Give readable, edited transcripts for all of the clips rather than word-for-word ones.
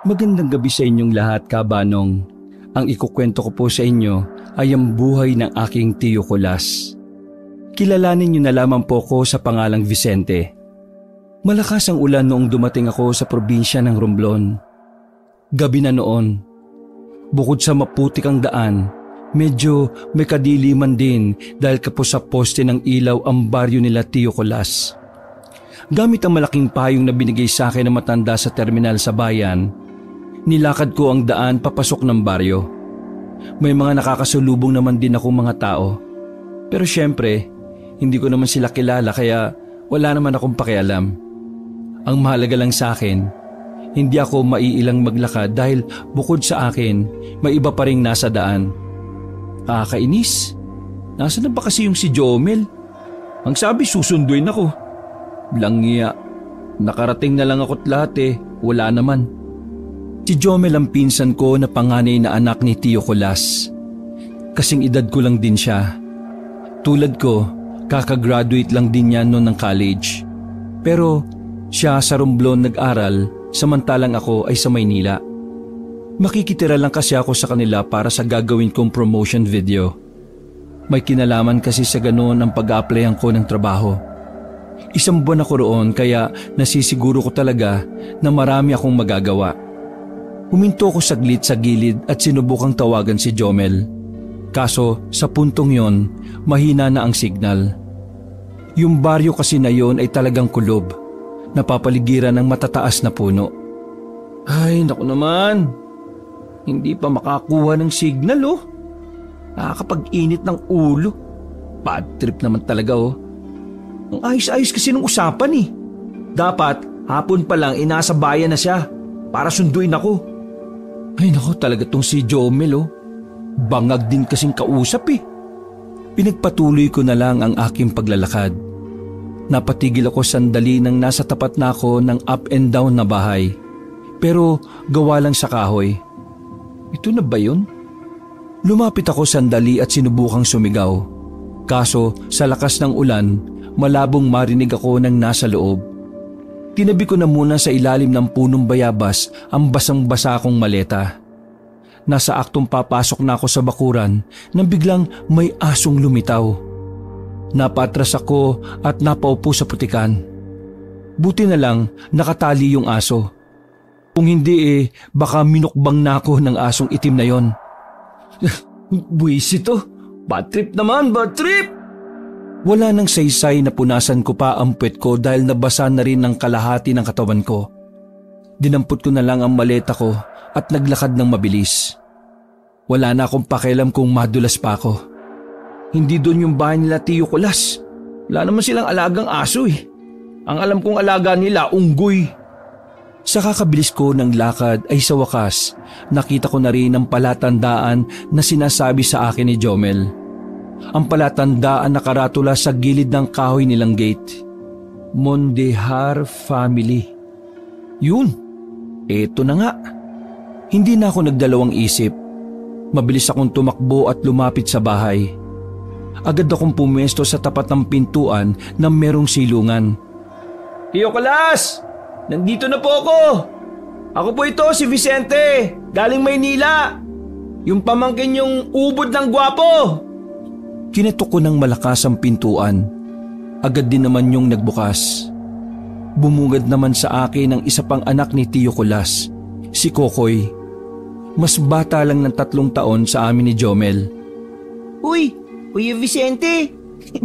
Magandang gabi sa inyong lahat, kabanong. Ang ikukwento ko po sa inyo ay ang buhay ng aking tiyo Kulas. Kilalanin niyo na lamang po ko sa pangalang Vicente. Malakas ang ulan noong dumating ako sa probinsya ng Romblon. Gabi na noon. Bukod sa maputik ang daan, medyo may kadiliman din dahil kapos sa poste ng ilaw ang baryo nila tiyo Kulas. Gamit ang malaking payong na binigay sa akin ng matanda sa terminal sa bayan, nilakad ko ang daan papasok ng baryo. May mga nakakasalubong naman din akong mga tao. Pero syempre, hindi ko naman sila kilala kaya wala naman akong pakialam. Ang mahalaga lang sa akin, hindi ako maiilang maglakad dahil bukod sa akin, may iba pa ring nasa daan. Kakainis. Nasaan na ba kasi yung si Jomel? Ang sabi susunduin ako. Langya. Nakarating na lang ako't lahat wala naman. Si Jomel ang pinsan ko na panganay na anak ni Tiyo Kulas. Kasing edad ko lang din siya. Tulad ko, kakagraduate lang din niya noon ng college. Pero siya sa Romblon nag-aral, samantalang ako ay sa Maynila. Makikitira lang kasi ako sa kanila para sa gagawin kong promotion video. May kinalaman kasi sa ganoon ang pag-a-applyan ko ng trabaho. Isang buwan ako roon kaya nasisiguro ko talaga na marami akong magagawa. Huminto ko saglit sa gilid at sinubukang tawagan si Jomel. Kaso sa puntong yon, mahina na ang signal. Yung baryo kasi na yon ay talagang kulob. Napapaligiran ng matataas na puno. Ay, naku naman. Hindi pa makakuha ng signal Nakakapag-init ng ulo. Bad trip naman talaga Ang ayos-ayos kasi ng usapan Dapat hapon pa lang inasa bayan na siya para sunduin ako. Ay naku, talaga tong si Jomel Bangag din kasing kausap Pinagpatuloy ko na lang ang aking paglalakad. Napatigil ako sandali nang nasa tapat na ako ng up and down na bahay. Pero gawa lang sa kahoy. Ito na ba yun? Lumapit ako sandali at sinubukang sumigaw. Kaso sa lakas ng ulan, malabong marinig ako ng nasa loob. Tinabi ko na muna sa ilalim ng punong bayabas ang basang-basa kong maleta. Nasa aktong papasok na ako sa bakuran nang biglang may asong lumitaw. Napatras ako at napaupo sa putikan. Buti na lang nakatali yung aso. Kung hindi baka minukbang na ako ng asong itim na yon. Buwisit Bad trip naman, bad trip! Wala nang saysay na punasan ko pa ang puwet ko dahil nabasa na rin ng kalahati ng katawan ko. Dinampot ko na lang ang maleta ko at naglakad ng mabilis. Wala na akong pakialam kung madulas pa ako. Hindi doon yung bahay nila Tiyo Kulas. Wala naman silang alagang aso Ang alam kong alaga nila, unggoy. Sa kakabilis ko ng lakad ay sa wakas, nakita ko na rin ang palatandaan na sinasabi sa akin ni Jomel. Ang palatandaan nakaratula sa gilid ng kahoy nilang gate. Mondehar Family. Yun, eto na nga. Hindi na ako nagdalawang isip. Mabilis akong tumakbo at lumapit sa bahay. Agad akong pumesto sa tapat ng pintuan na merong silungan. Tiyo Kulas! Nandito na po ako! Ako po ito, si Vicente, galing Maynila. Yung pamangkin yung ubod ng gwapo. Kinatok ko ng malakas ang pintuan. Agad din naman yung nagbukas. Bumungad naman sa akin ang isa pang anak ni Tiyo Kulas, si Kokoy. Mas bata lang ng 3 taon sa amin ni Jomel. Uy, Kuya Vicente!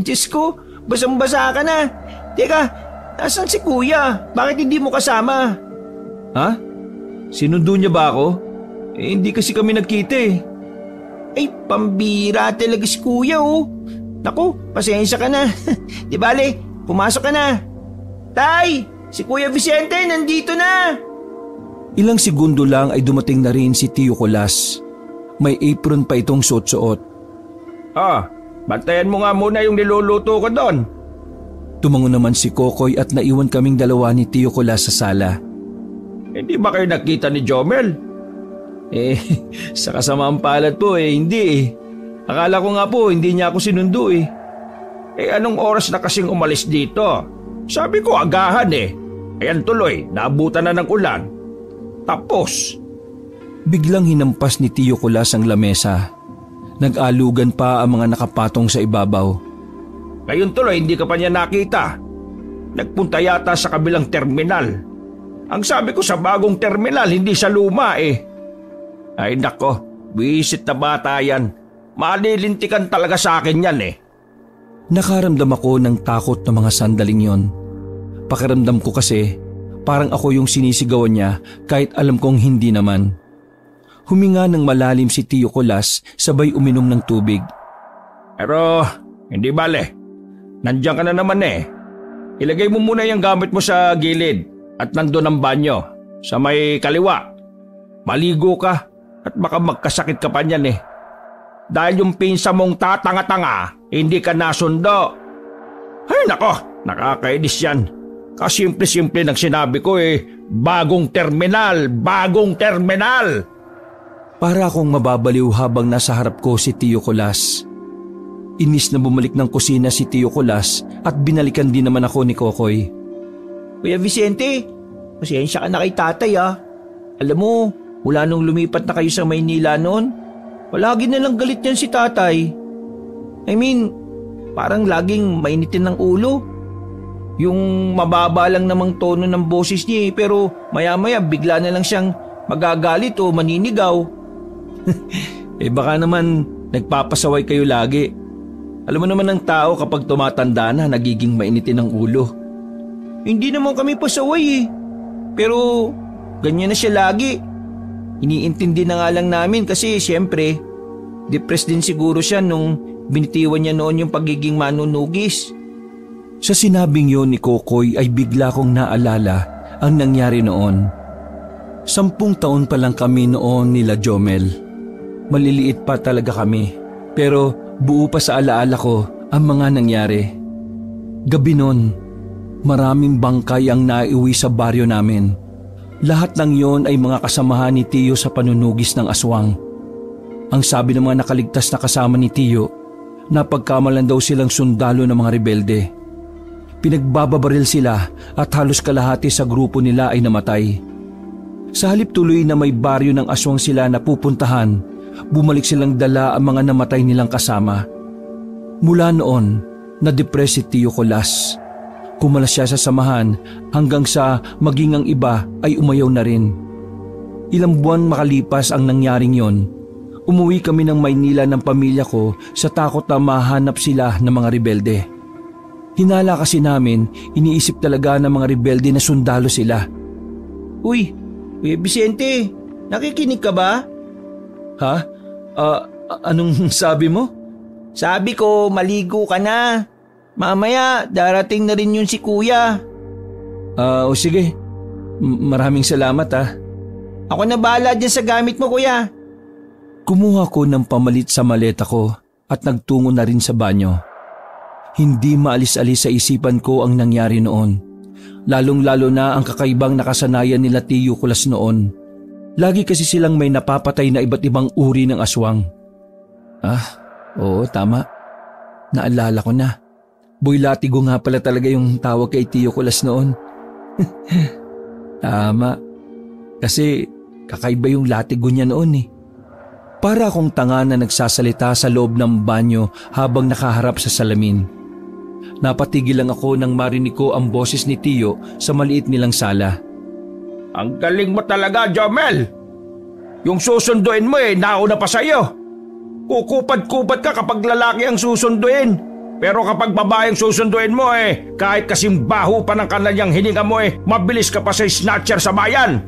Diyos ko, basang-basa ka na. Teka, nasaan si Kuya? Bakit hindi mo kasama? Ha? Sinundo niya ba ako? Hindi kasi kami nagkita Ay, pambira talaga si Kuya Naku, pasensya ka na. Di bale, pumasok ka na. Tay, si Kuya Vicente nandito na. Ilang segundo lang ay dumating na rin si Tiyo Kulas. May apron pa itong suot-suot. Bantayan mo nga muna yung niluluto ko doon. Tumango naman si Kokoy at naiwan kaming dalawa ni Tiyo Kulas sa sala. Hindi ba kayo nakita ni Jomel? Sa kasamaang palad po hindi Akala ko nga po hindi niya ako sinundo anong oras na kasing umalis dito? Sabi ko agahan Ayan tuloy, naabutan na ng ulan. Tapos, Biglang hinampas ni Tio Kulas ang lamesa. Nag-alugan pa ang mga nakapatong sa ibabaw. ngayon tuloy hindi ka pa niya nakita. Nagpunta yata sa kabilang terminal. Ang sabi ko sa bagong terminal, hindi sa luma eh. Ay nako, bisit na bata yan. Malilintikan talaga sa akin yan eh. Nakaramdam ako ng takot na mga sandaling yon. Pakiramdam ko kasi parang ako yung sinisigawan niya kahit alam kong hindi naman. Huminga ng malalim si Tio Kulas sabay uminom ng tubig. Pero hindi bale. Nandiyan ka na naman eh. Ilagay mo muna yung gamit mo sa gilid at nandun ang banyo sa may kaliwa. Maligo ka at baka magkasakit ka pa niyan eh. Dahil yung pinsa mong tatanga-tanga, hindi ka nasundo. Ay nako, nakakainis yan. Kasimple-simple ng sinabi ko eh, bagong terminal, bagong terminal. Para akong mababaliw habang nasa harap ko si Tio Kulas. Inis na bumalik ng kusina si Tio Kulas at binalikan din naman ako ni Kokoy. Kuya Vicente, pasensya ka na kay tatay ah. Alam mo, mula nung lumipat na kayo sa Maynila noon, palagi na lang galit yan si tatay. I mean, parang laging mainitin ng ulo. Yung mababa lang namang tono ng boses niya pero maya-maya bigla na lang siyang magagalit o maninigaw. Baka naman nagpapasaway kayo lagi. Alam mo naman ng tao kapag tumatanda na nagiging mainitin ang ulo. Hindi naman kami pasaway eh. Pero ganyan na siya lagi. Iniintindi na nga lang namin kasi siyempre, depressed din siguro siya nung binitiwan niya noon yung pagiging manunugis. Sa sinabing yon ni Kokoy ay bigla kong naalala ang nangyari noon. 10 taon pa lang kami noon nila Jomel. Maliliit pa talaga kami, pero buo pa sa alaala ko ang mga nangyari. Gabi noon, maraming bangkay ang naiuwi sa baryo namin. Lahat ng yon ay mga kasamahan ni Tio sa panunugis ng aswang. Ang sabi ng mga nakaligtas na kasama ni Tio, napagkamalan daw silang sundalo ng mga rebelde. Pinagbababaril sila at halos kalahati sa grupo nila ay namatay. Sa halip tuloy na may baryo ng aswang sila na pupuntahan, bumalik silang dala ang mga namatay nilang kasama. Mula noon, na-depress si Tio Kulas. Kumalas siya sa samahan hanggang sa maging ang iba ay umayaw na rin. Ilang buwan makalipas ang nangyaring yon, umuwi kami ng Maynila ng pamilya ko sa takot na mahanap sila ng mga rebelde. Hinala kasi namin, iniisip talaga ng mga rebelde na sundalo sila. Uy, Kuya Vicente, nakikinig ka ba? Ha? Anong sabi mo? Sabi ko, maligo ka na. Mamaya, darating na rin yun si kuya. O sige. Maraming salamat ah. Ako na bahala dyan sa gamit mo, kuya. Kumuha ko ng pamalit sa maleta ko at nagtungo na rin sa banyo. Hindi maalis-alis sa isipan ko ang nangyari noon. Lalong-lalo na ang kakaibang nakasanayan nila Tio Kulas noon. Lagi kasi silang may napapatay na iba't ibang uri ng aswang. Oo, tama. Naalala ko na. Boy Latigo nga pala talaga yung tawag kay Tio Kulas noon. Tama. Kasi kakaiba yung latigo niya noon eh. Para akong tanga na nagsasalita sa loob ng banyo habang nakaharap sa salamin. Napatigil lang ako nang marinig ko ang boses ni Tio sa maliit nilang sala. Ang galing mo talaga, Jomel. Yung susunduin mo nauna pa sa'yo. Kukupad-kupad ka kapag lalaki ang susunduin. Pero kapag babae ang susunduin mo kahit kasing baho pa ng kanyang hininga mo mabilis ka pa sa snatcher sa bayan.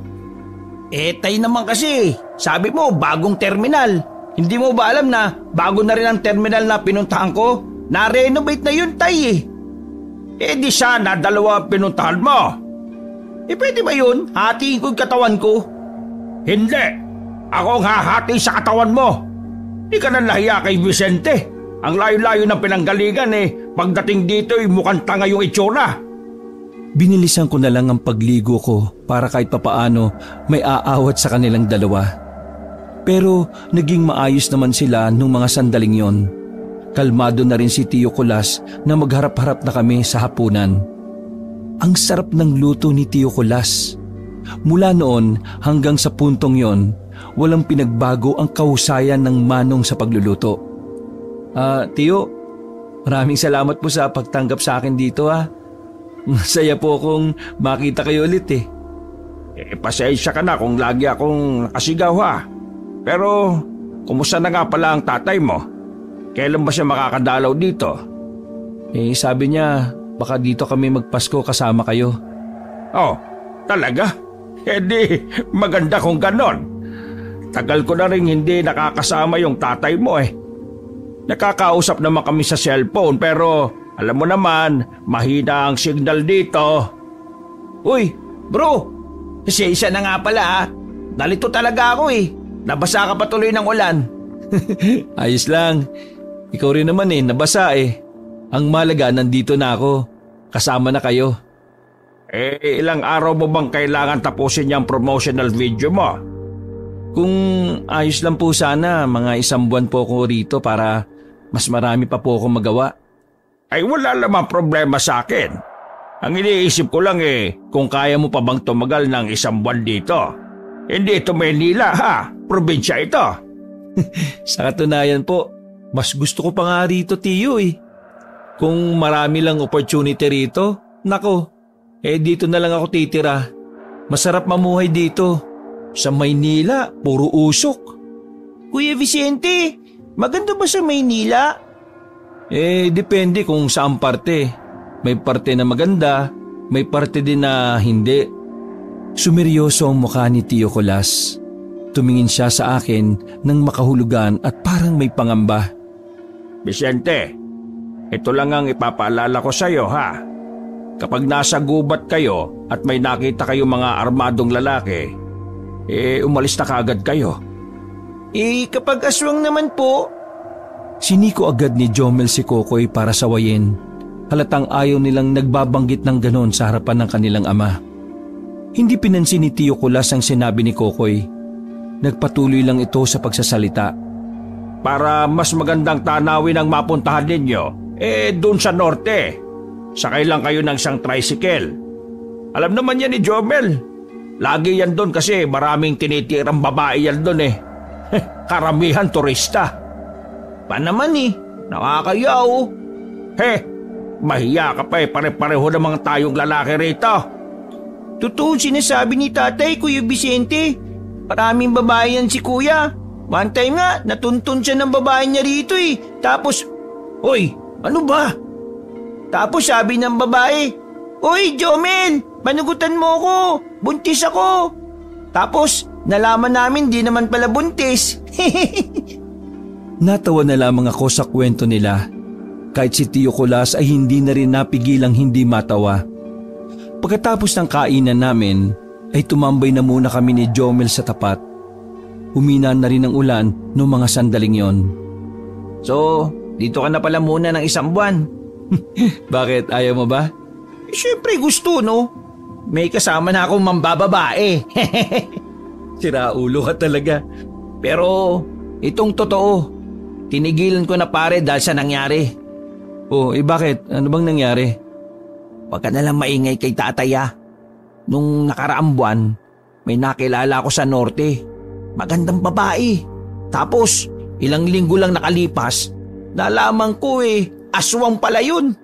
Tayo naman kasi, sabi mo bagong terminal. Hindi mo ba alam na bago na rin ang terminal na pinuntahan ko? Na-renovate na yun, tay di sana dalawa ang pinuntahan mo. Pwede ba yun? Hatiin ko yung katawan ko. Hindi. Ako ang hahati sa katawan mo. Di ka na nahiya kay Vicente. Ang layo-layo ng pinanggalingan pagdating dito mukhang tanga yung itsura. Binilisan ko na lang ang pagligo ko para kahit papaano may aawat sa kanilang dalawa. Pero naging maayos naman sila nung mga sandaling yon. Kalmado na rin si Tio Kulas na magharap-harap na kami sa hapunan. Ang sarap ng luto ni Tio Kulas. Mula noon hanggang sa puntong yon, walang pinagbago ang kahusayan ng Manong sa pagluluto. Tiyo, maraming salamat po sa pagtanggap sa akin dito ha. Masaya po akong makita kayo ulit eh. Pasensya ka na kung lagi akong nakasigaw ha. Pero, kumusta na nga pala ang tatay mo? Kailan ba siya makakadalaw dito? Sabi niya, baka dito kami magpasko kasama kayo. Oh, talaga? Di, maganda kung ganon. Tagal ko na rin hindi nakakasama yung tatay mo eh. Nakakausap naman kami sa cellphone pero alam mo naman, mahina ang signal dito. Uy, bro, pasensya na nga pala ha. Nalito talaga ako eh. Nabasa ka pa tuloy ng ulan. Ayos lang. Ikaw rin naman eh, nabasa eh. Ang malaga, nandito na ako. Kasama na kayo. Ilang araw mo bang kailangan tapusin yung promotional video mo? Kung ayos lang po sana, mga 1 buwan po ako rito para mas marami pa po akong magawa. Ay wala namang problema sa akin. Ang iniisip ko lang kung kaya mo pa bang tumagal ng 1 buwan dito. Hindi ito Maynila ha, probinsya ito. Sa katunayan po, mas gusto ko pa nga rito tiyo eh. Kung marami lang opportunity rito, nako, dito na lang ako titira. Masarap mamuhay dito. Sa Maynila, puro usok. Kuya Vicente, maganda ba sa Maynila? Depende kung saan parte. May parte na maganda, may parte din na hindi. Sumeryoso ang mukha ni Tio Colas. Tumingin siya sa akin ng makahulugan at parang may pangamba. Vicente, ito lang ang ipapaalala ko sa iyo ha. Kapag nasa gubat kayo at may nakita kayo mga armadong lalaki, umalis na kaagad kayo. Kapag aswang naman po. Siniko agad ni Jomel si Kokoy para sawayin. Halatang ayaw nilang nagbabanggit ng ganon sa harapan ng kanilang ama. Hindi pinansin ni Tio Colas ang sinabi ni Kokoy. Nagpatuloy lang ito sa pagsasalita. Para mas magandang tanawin ang mapuntahan ninyo, doon sa norte. Sakay lang kayo ng isang tricycle. Alam naman yan ni Jomel. Lagi yan doon kasi maraming tinitirang babae yan doon eh. Karamihan turista. Pa naman eh, nakakaya oh. Mahiya ka pa pare-pareho namang tayong lalaki rito. Totoo sinasabi ni tatay, Kuya Vicente. Maraming babae yan si kuya. One time nga, natuntun siya ng babae niya rito eh. Tapos, Hoy, ano ba? Tapos sabi ng babae, Hoy, Jomel, panugutan mo ko. Buntis ako. Tapos, nalaman namin di naman pala buntis. Natawa na lamang ako sa kwento nila. Kahit si Tio Colas ay hindi na rin napigilang hindi matawa. Pagkatapos ng kainan namin, ay tumambay na muna kami ni Jomel sa tapat. Humina na rin ang ulan noong mga sandaling yon. So, dito ka na pala muna ng 1 buwan. Bakit? Ayaw mo ba? Siyempre gusto, no? May kasama na akong mambababae. Siraulo ka talaga. Pero, itong totoo, tinigilan ko na pare dahil sa nangyari. Bakit? Ano bang nangyari? Huwag ka nalang maingay kay tatay ah. Nung nakaraang buwan, may nakilala ko sa norte. Magandang babae. Tapos, ilang linggo lang nakalipas, nalaman ko aswang pala yun.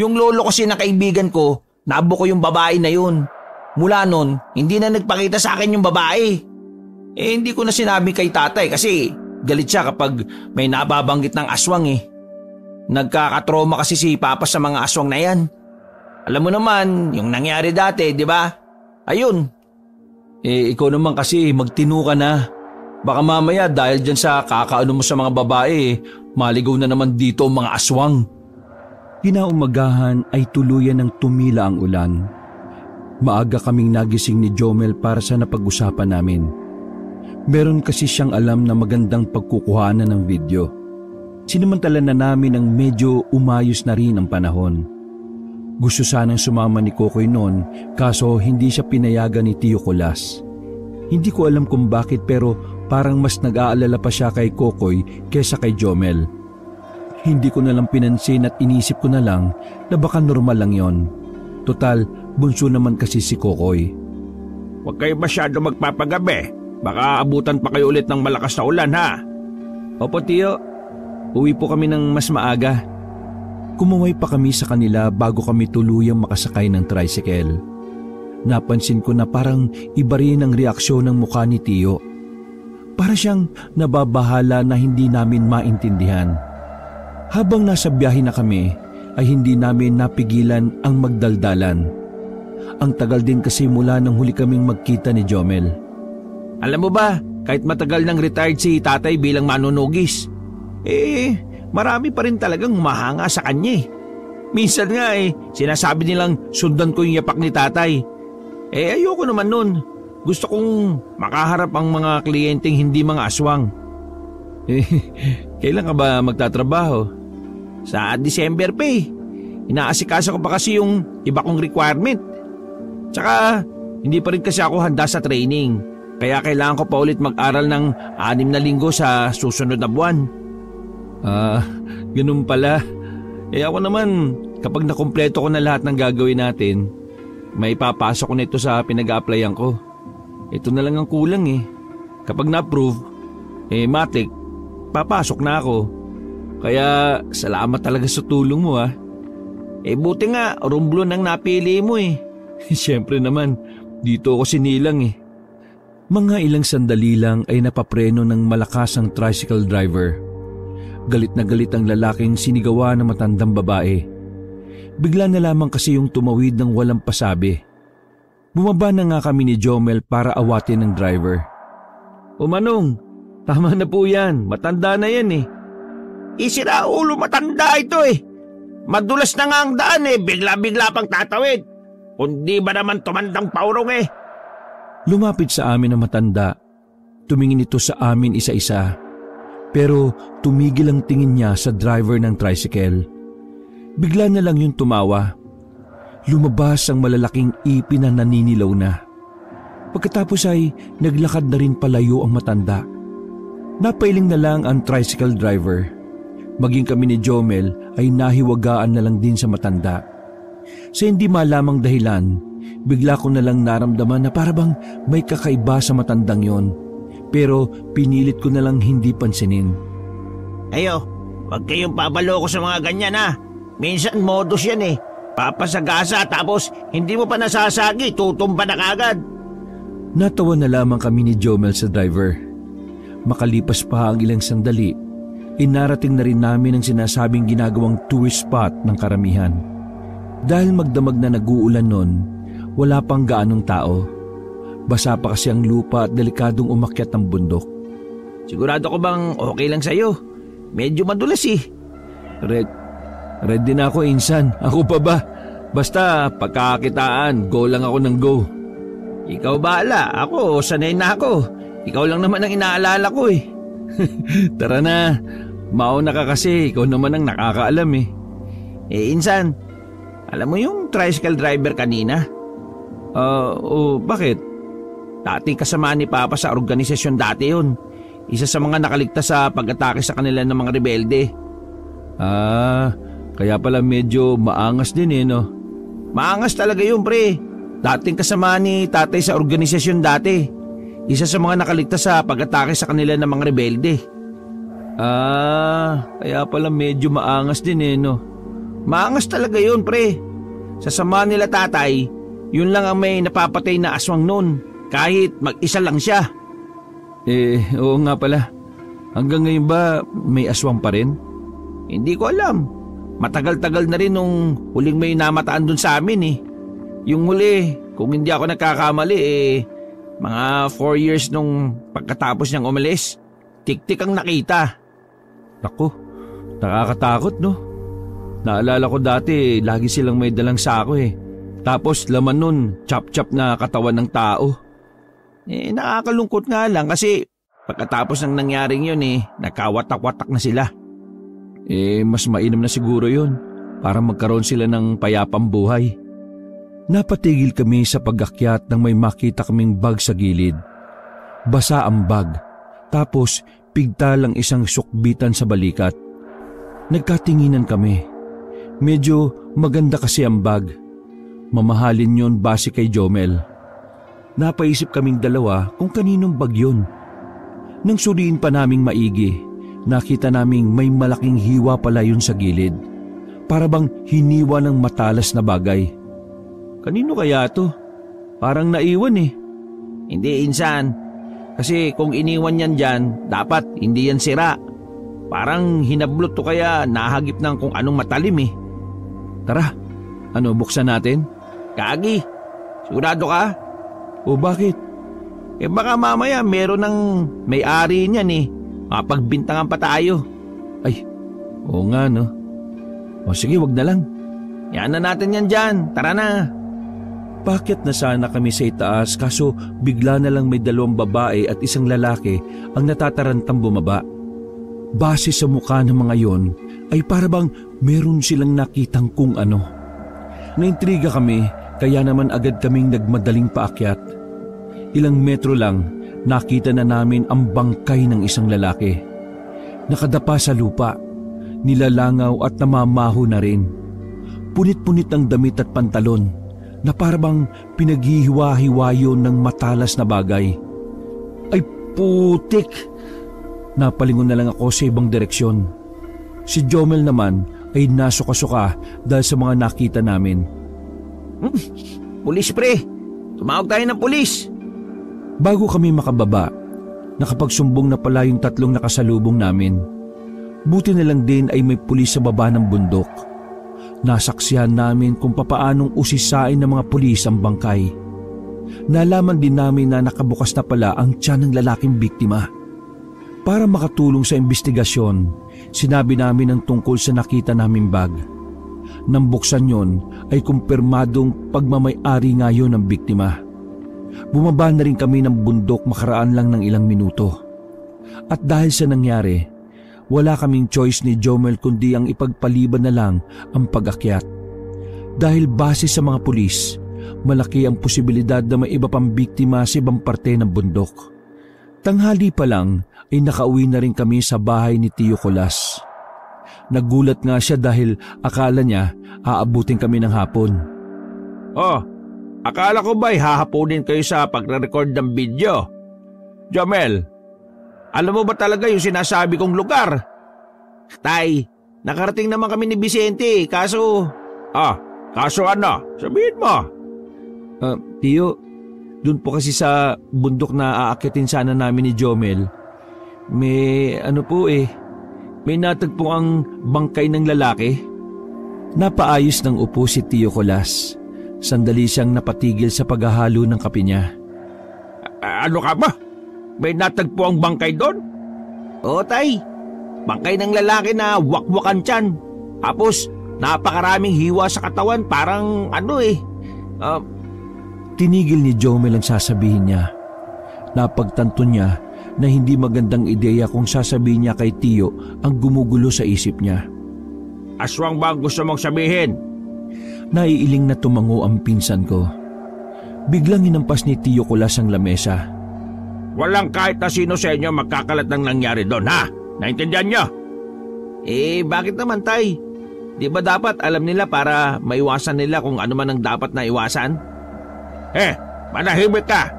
Yung lolo kasi na kaibigan ko, nabo ko yung babae na yun. Mula nun, hindi na nagpakita sa akin yung babae. Hindi ko na sinabi kay tatay kasi galit siya kapag may nababanggit ng aswang eh. Nagkakatroma kasi si Papa sa mga aswang na yan. Alam mo naman, yung nangyari dati, di ba? Ayun. Ikaw naman kasi magtino ka na. Baka mamaya dahil dyan sa kakaano mo sa mga babae, maligaw na naman dito ang mga aswang. Kinaumagahan ay tuluyan ng tumila ang ulan. Maaga kaming nagising ni Jomel para sa napag-usapan namin. Meron kasi siyang alam na magandang pagkukuhanan ng video. Sinamantala na namin ang medyo umayos na rin ang panahon. Gusto sanang sumama ni Kokoy noon kaso hindi siya pinayagan ni Tio Colas. Hindi ko alam kung bakit pero parang mas nag-aalala pa siya kay Kokoy kesa kay Jomel. Hindi ko na lang pinansin at inisip ko na lang na baka normal lang yon. Total, bunso naman kasi si Kokoy. huwag kayo masyado magpapagabi. Baka abutan pa kayo ulit ng malakas na ulan ha. Opo tiyo, uwi po kami ng mas maaga. Kumaway pa kami sa kanila bago kami tuluyang makasakay ng tricycle. Napansin ko na parang iba rin ang reaksyon ng mukha ni Tiyo. Para siyang nababahala na hindi namin maintindihan. Habang nasa biyahe na kami, ay hindi namin napigilan ang magdaldalan. Ang tagal din kasi mula nang huli kaming magkita ni Jomel. Alam mo ba, kahit matagal nang retired si tatay bilang manunugis, marami pa rin talagang humahanga sa kanya eh. Minsan nga sinasabi nilang sundan ko yung yapak ni tatay. Ayoko naman nun. Gusto kong makaharap ang mga kliyenteng hindi mga aswang. Kailan ka ba magtatrabaho? Sa December pa Inaasikaso ko pa kasi yung iba kong requirement. Tsaka hindi pa rin kasi ako handa sa training. Kaya kailangan ko pa ulit mag-aral ng 6 na linggo sa susunod na buwan. Ganun pala. Ako naman, kapag nakumpleto ko na lahat ng gagawin natin, may papasok ko nito sa pinag-a-applyan ko. Ito na lang ang kulang Kapag na-approve, matik, papasok na ako. Kaya salamat talaga sa tulong mo Buti nga, Romblon ang napili mo Siyempre naman, dito ako sinilang Mga ilang sandali lang ay napapreno ng malakas ang tricycle driver. Galit na galit ang lalaking sinigawa ng matandang babae. Bigla na lamang kasi yung tumawid ng walang pasabi. Bumaba na nga kami ni Jomel para awatin ng driver. Manong, tama na po yan. Matanda na yan Isira ulo, matanda ito Madulas na nga ang daan Bigla-bigla pang tatawid. Kundi ba naman tumandang paurong Lumapit sa amin ang matanda. Tumingin ito sa amin isa-isa. Pero tumigil ang tingin niya sa driver ng tricycle. Bigla na lang yung tumawa. Lumabas ang malalaking ipin na naninilaw na. Pagkatapos ay naglakad na rin palayo ang matanda. Napailing na lang ang tricycle driver. Maging kami ni Jomel ay nahiwagaan na lang din sa matanda. Sa hindi malamang dahilan, bigla ko na lang naramdaman na parabang may kakaiba sa matandang yon. Pero pinilit ko na lang hindi pansinin. Wag kayong pabalo ko sa mga ganyan Minsan modus yan Papasagasa tapos hindi mo pa nasasagi, tutumba na kagad. Natawa na lamang kami ni Jomel sa driver. Makalipas pa ang ilang sandali, inarating na rin namin ang sinasabing ginagawang tourist spot ng karamihan. Dahil magdamag na nag-uulan nun, wala pang gaanong tao. Basa pa kasi ang lupa at delikadong umakyat ng bundok. Sigurado ko bang okay lang sa'yo? Medyo madulas Ready na ako, Insan. Ako pa ba? Basta pagkakakitaan, go lang ako ng go. Ikaw bahala. Ako, sanay na ako. Ikaw lang naman ang inaalala ko Tara na. Mauna ka kasi. Ikaw naman ang nakakaalam Insan, alam mo yung tricycle driver kanina? Bakit? Dating kasama ni Papa sa organisasyon dati yun. Isa sa mga nakaligtas sa pag-atake sa kanila ng mga rebelde. Kaya pala medyo maangas din no? Maangas talaga yun, pre. Dating kasama ni tatay sa organisasyon dati. Isa sa mga nakaligtas sa pag-atake sa kanila ng mga rebelde. Kaya pala medyo maangas din no? Maangas talaga yun, pre. Sa sama nila tatay, yun lang ang may napapatay na aswang nun. Kahit mag-isa lang siya. Oo nga pala. Hanggang ngayon ba may aswang pa rin? Hindi ko alam. Matagal-tagal na rin nung huling may namataan dun sa amin Yung huli, kung hindi ako nagkakamali mga 4 years nung pagkatapos niyang umalis. Tik-tik ang nakita. Naku, nakakatakot no? Naalala ko dati, lagi silang may dalang sako Tapos laman nun, chop-chop na katawan ng tao. Nakakalungkot nga lang kasi pagkatapos ng nangyaring yun nagkawatak-watak na sila. Mas mainam na siguro yun para magkaroon sila ng payapang buhay. Napatigil kami sa pag-akyat nang may makita kaming bag sa gilid. Basa ang bag, tapos pigtal ang isang sukbitan sa balikat. Nagkatinginan kami. Medyo maganda kasi ang bag. Mamahalin yon base kay Jomel. Napaisip kaming dalawa kung kaninong bag yun. Nang suriin pa naming maigi, nakita naming may malaking hiwa pala yun sa gilid. Para bang hiniwa ng matalas na bagay. Kanino kaya to? Parang naiwan eh. Hindi, insan. Kasi kung iniwan yan dyan, dapat hindi yan sira. Parang hinablot to kaya nahagip ng kung anong matalim eh. Tara, buksan natin? Kagi, sigurado ka? O bakit? Baka mamaya meron ng may-ari niyan eh. Mapagbintangan pa tayo. Ay, oo nga no. O sige, wag na lang. Yan na natin yan dyan, tara na. Bakit na sana kami sa itaas kaso bigla na lang may 2 babae at 1 lalaki ang natatarantang bumaba. Base sa mukha ng mga yon ay para bang meron silang nakitang kung ano. Naintriga kami kaya naman agad kaming nagmadaling paakyat. Ilang metro lang nakita na namin ang bangkay ng 1 lalaki. Nakadapa sa lupa, nilalangaw at namamaho na rin. Punit-punit ang damit at pantalon na parabang pinaghihiwa-hiwayo ng matalas na bagay. Ay putik! Napalingon na lang ako sa ibang direksyon. Si Jomel naman ay nasuka-suka dahil sa mga nakita namin. Pulis pre! Tumawag tayo ng pulis! Bago kami makababa, nakapagsumbong na pala yung 3 nakasalubong namin. Buti na lang din ay may pulis sa baba ng bundok. Nasaksihan namin kung papaanong usisain ng mga pulis ang bangkay. Nalaman din namin na nakabukas na pala ang tiyan ng lalaking biktima. Para makatulong sa investigasyon, sinabi namin ang tungkol sa nakita naming bag. Nang buksan yon ay kumpirmadong pagmamay-ari nga yun ng biktima. Bumaba na rin kami ng bundok makaraan lang ng ilang minuto. At dahil sa nangyari, wala kaming choice ni Jomel kundi ang ipagpaliban na lang ang pag-akyat. Dahil base sa mga pulis, malaki ang posibilidad na may iba pang biktima sa ibang parte ng bundok. Tanghali pa lang ay nakauwi na rin kami sa bahay ni Tio Colas. Nagulat nga siya dahil akala niya aabutin kami ng hapon. Oh, akala ko ba'y hahapunin kayo sa pagre-record ng video? Jomel, alam mo ba talaga yung sinasabi kong lugar? Tay, nakarating naman kami ni Vicente, kaso... Kaso ano? Sabihin mo. Tio, dun po kasi sa bundok na aakyatin sana namin ni Jomel, may may natagpo ang bangkay ng lalaki. Napaayos ng upo si Tio Colas. Sandali siyang napatigil sa paghahalo ng kape niya. Ano ka ba? May natagpo ang bangkay doon? Oo tay, bangkay ng lalaki na wakwakan tiyan. Tapos napakaraming hiwa sa katawan, parang Tinigil ni Jomel ang sasabihin niya. Napagtanto niya na hindi magandang ideya kung sasabihin niya kay Tio ang gumugulo sa isip niya. Aswang ba ang gusto mong sabihin? Naiiling na tumango ang pinsan ko. Biglang hinampas ni Tio Colas ang lamesa. Walang kahit na sino sa inyo magkakalat ng nangyari doon, ha? Naintindihan niyo? Bakit naman tay? Di ba dapat alam nila para maiwasan nila kung ano man ang dapat na iwasan? Manahimik ka!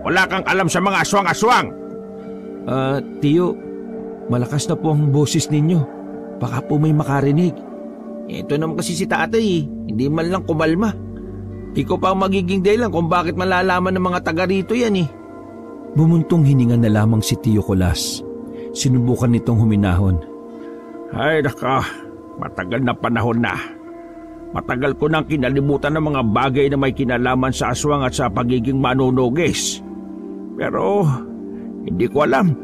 Wala kang alam sa mga aswang-aswang! Tio, malakas na po ang boses ninyo. Baka po may makarinig. Ito naman kasi si tatay, hindi man lang kumalma. Ikaw pa ang magiging dahilan kung bakit malalaman ng mga taga rito yan eh. Bumuntong hininga na lamang si Tio Colas. Sinubukan nitong huminahon. Ay naka, matagal na panahon na. Matagal ko nang kinalimutan ng mga bagay na may kinalaman sa aswang at sa pagiging manunugis. Pero hindi ko alam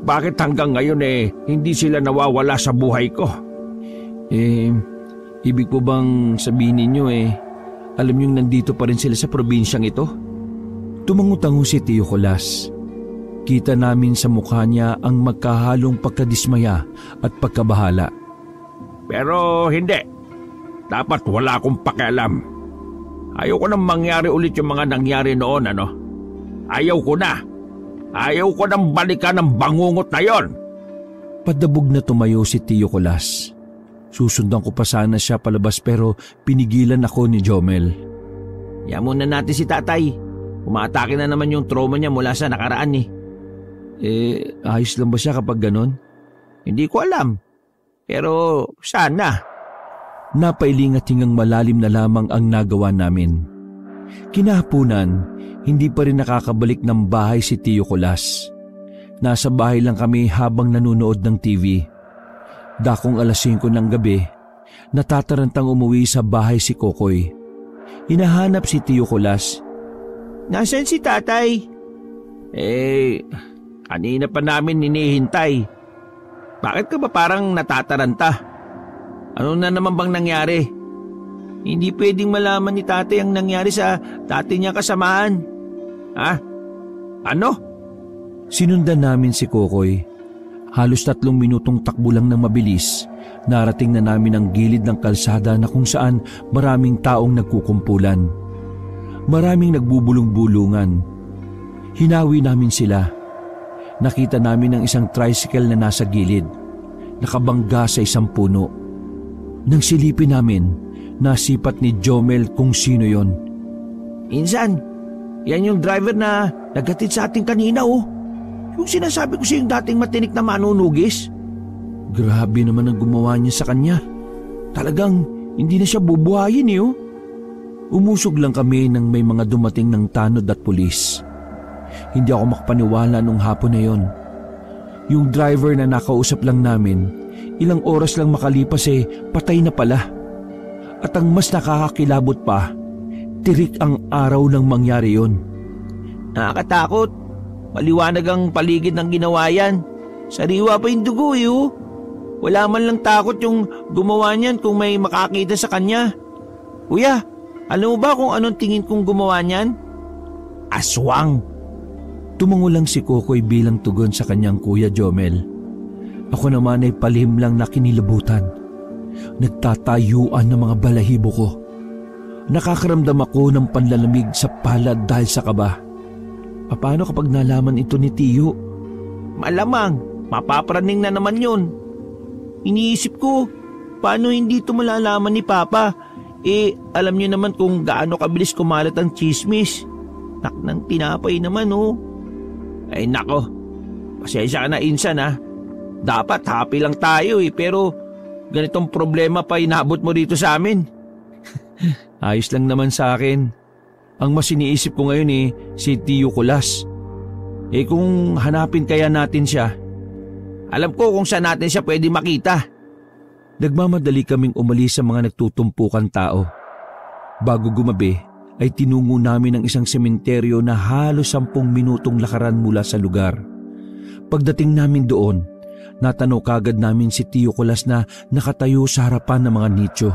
bakit hanggang ngayon hindi sila nawawala sa buhay ko. Ibig po bang sabihin ninyo alam niyong nandito pa rin sila sa probinsyang ito? Tumangutango si Tio Colas. Kita namin sa mukha niya ang magkahalong pagkadismaya at pagkabahala. Pero hindi. Dapat wala akong pakialam. Ayaw ko nang mangyari ulit yung mga nangyari noon, Ayaw ko na. Ayaw ko nang balikan ng bangungot na yon. Padabog na tumayo si Tio Colas. Susundan ko pa sana siya palabas pero pinigilan ako ni Jomel. Yaman na natin si tatay. Umaatake na naman yung trauma niya mula sa nakaraan eh. Ayos lang ba siya kapag ganon? Hindi ko alam. Pero sana. Napailing at hingang malalim na lamang ang nagawa namin. Kinahaponan, hindi pa rin nakakabalik ng bahay si Tio Kulas. Nasa bahay lang kami habang nanunood ng TV. Dakong 5:00 ng gabi, natatarantang umuwi sa bahay si Kokoy. Hinahanap si Tio Kulas. Nasaan si tatay? Kanina pa namin hinihintay. Bakit ka ba parang natataranta? Ano na naman bang nangyari? Hindi pwedeng malaman ni tatay ang nangyari sa dati niyang kasamahan. Ha? Ano? Sinundan namin si Kokoy. Halos 3 minutong takbo lang ng mabilis, narating na namin ang gilid ng kalsada na kung saan maraming taong nagkukumpulan. Maraming nagbubulong-bulungan. Hinawi namin sila. Nakita namin ang isang tricycle na nasa gilid, nakabangga sa isang puno. Nang silipin namin, nasipat ni Jomel kung sino yon. Insan, yan yung driver na naghatid sa ating kanina oh. Yung sinasabi ko sa yung dating matinik na manunugis. Grabe naman ang gumawa niya sa kanya. Talagang hindi na siya bubuhayin eh oh. Umusog lang kami nang may mga dumating ng tanod at pulis. Hindi ako makapaniwala nung hapon na yon. Yung driver na nakausap lang namin, ilang oras lang makalipas patay na pala. At ang mas nakakakilabot pa, tirik ang araw nang mangyari yon. Nakakatakot. Maliwanag ang paligid ng ginawa yan. Sariwa pa yung dugo oh. Wala man lang takot yung gumawa niyan kung may makakita sa kanya. Kuya, alam mo ba kung anong tingin kong gumawa niyan? Aswang. Tumango lang si Kokoy bilang tugon sa kanyang kuya Jomel. Ako naman ay palihim lang na kinilabutan. Nagtatayuan ng mga balahibo ko. Nakakaramdam ako ng panlalamig sa palad dahil sa kaba. Paano kapag nalaman ito ni Tiyo? Malamang, mapapraning na naman yun. Iniisip ko, paano hindi ito malalaman ni Papa? Alam niyo naman kung gaano kabilis kumalat ang chismis. Ng tinapay naman oh. Ay nako, pasensya ka na insan ha. Dapat happy lang tayo pero ganitong problema pa inabot mo dito sa amin. Ayos lang naman sa akin. Ang mas iniisip ko ngayon si Tio Kulas. Kung hanapin kaya natin siya. Alam ko kung saan natin siya pwede makita. Nagmamadali kaming umalis sa mga nagtutumpukan tao. Bago gumabi, ay tinungo namin ang isang sementeryo na halos 10 minutong lakaran mula sa lugar. Pagdating namin doon, natanaw kagad namin si Tio Kulas na nakatayo sa harapan ng mga nicho.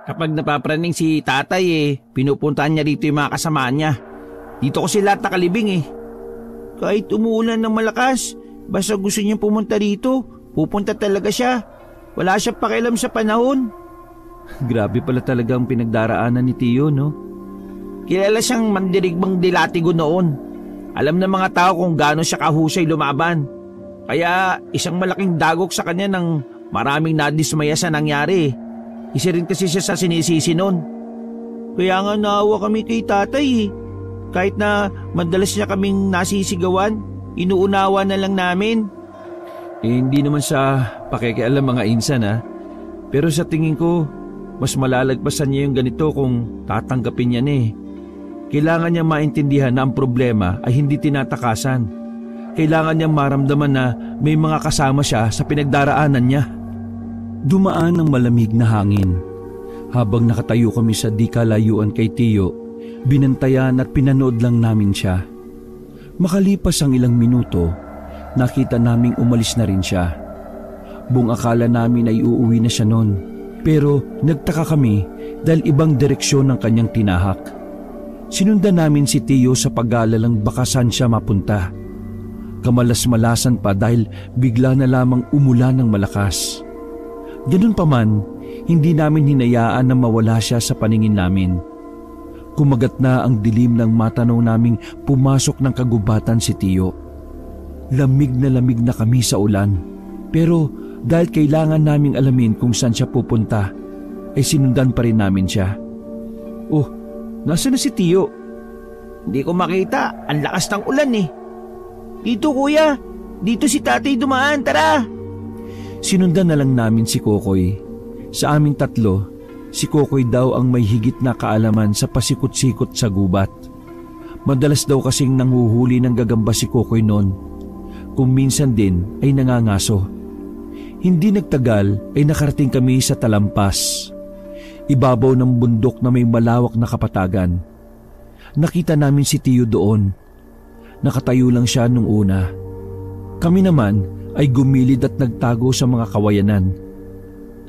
Kapag napapraning si tatay pinupuntahan niya dito yung mga kasamaan niya. Dito ko sila nakalibing Kahit umuulan ng malakas, basta gusto niyang pumunta dito, pupunta talaga siya. Wala siyang pakialam sa panahon. Grabe pala talaga ang pinagdaraanan ni Tio, no? Kilala siyang mandirigmang dilatigo noon. Alam ng mga tao kung gaano siya kahusay lumaban. Kaya isang malaking dagok sa kanya nang maraming nadismaya sa nangyari. Isa rin kasi siya sa sinisisi noon. Kaya nga naawa kami kay tatay Kahit na madalas niya kaming nasisigawan, inuunawa na lang namin. Hindi naman sa pakikialam mga insan Pero sa tingin ko, mas malalagpasan niya yung ganito kung tatanggapin niya Kailangan niya maintindihan na ang problema ay hindi tinatakasan. Kailangan niyang maramdaman na may mga kasama siya sa pinagdaraanan niya. Dumaan ang malamig na hangin. Habang nakatayo kami sa di kalayuan kay Tio, binantayan at pinanood lang namin siya. Makalipas ang ilang minuto, nakita naming umalis na rin siya. Buong akala namin ay uuwi na siya noon. Pero nagtaka kami dahil ibang direksyon ang kanyang tinahak. Sinundan namin si Tio sa pag-aalalang baka saan siya mapunta. Kamalas-malasan pa dahil bigla na lamang umulan ng malakas. Ganun pa man, hindi namin hinayaan na mawala siya sa paningin namin. Kumagat na ang dilim ng matanaw naming pumasok ng kagubatan si Tio. Lamig na kami sa ulan. Pero dahil kailangan naming alamin kung saan siya pupunta, ay sinundan pa rin namin siya. Oh, nasa na si Tio? Hindi ko makita. Ang lakas ng ulan eh. Dito kuya, dito si tatay dumaan, tara. Sinundan na lang namin si Kokoy. Sa aming tatlo, si Kokoy daw ang may higit na kaalaman sa pasikot-sikot sa gubat. Madalas daw kasing nanguhuli ng gagamba si Kokoy noon. Kung minsan din ay nangangaso. Hindi nagtagal ay nakarating kami sa Talampas. Ibabaw ng bundok na may malawak na kapatagan. Nakita namin si Tiyo doon. Nakatayo lang siya nung una. Kami naman ay gumilid at nagtago sa mga kawayanan.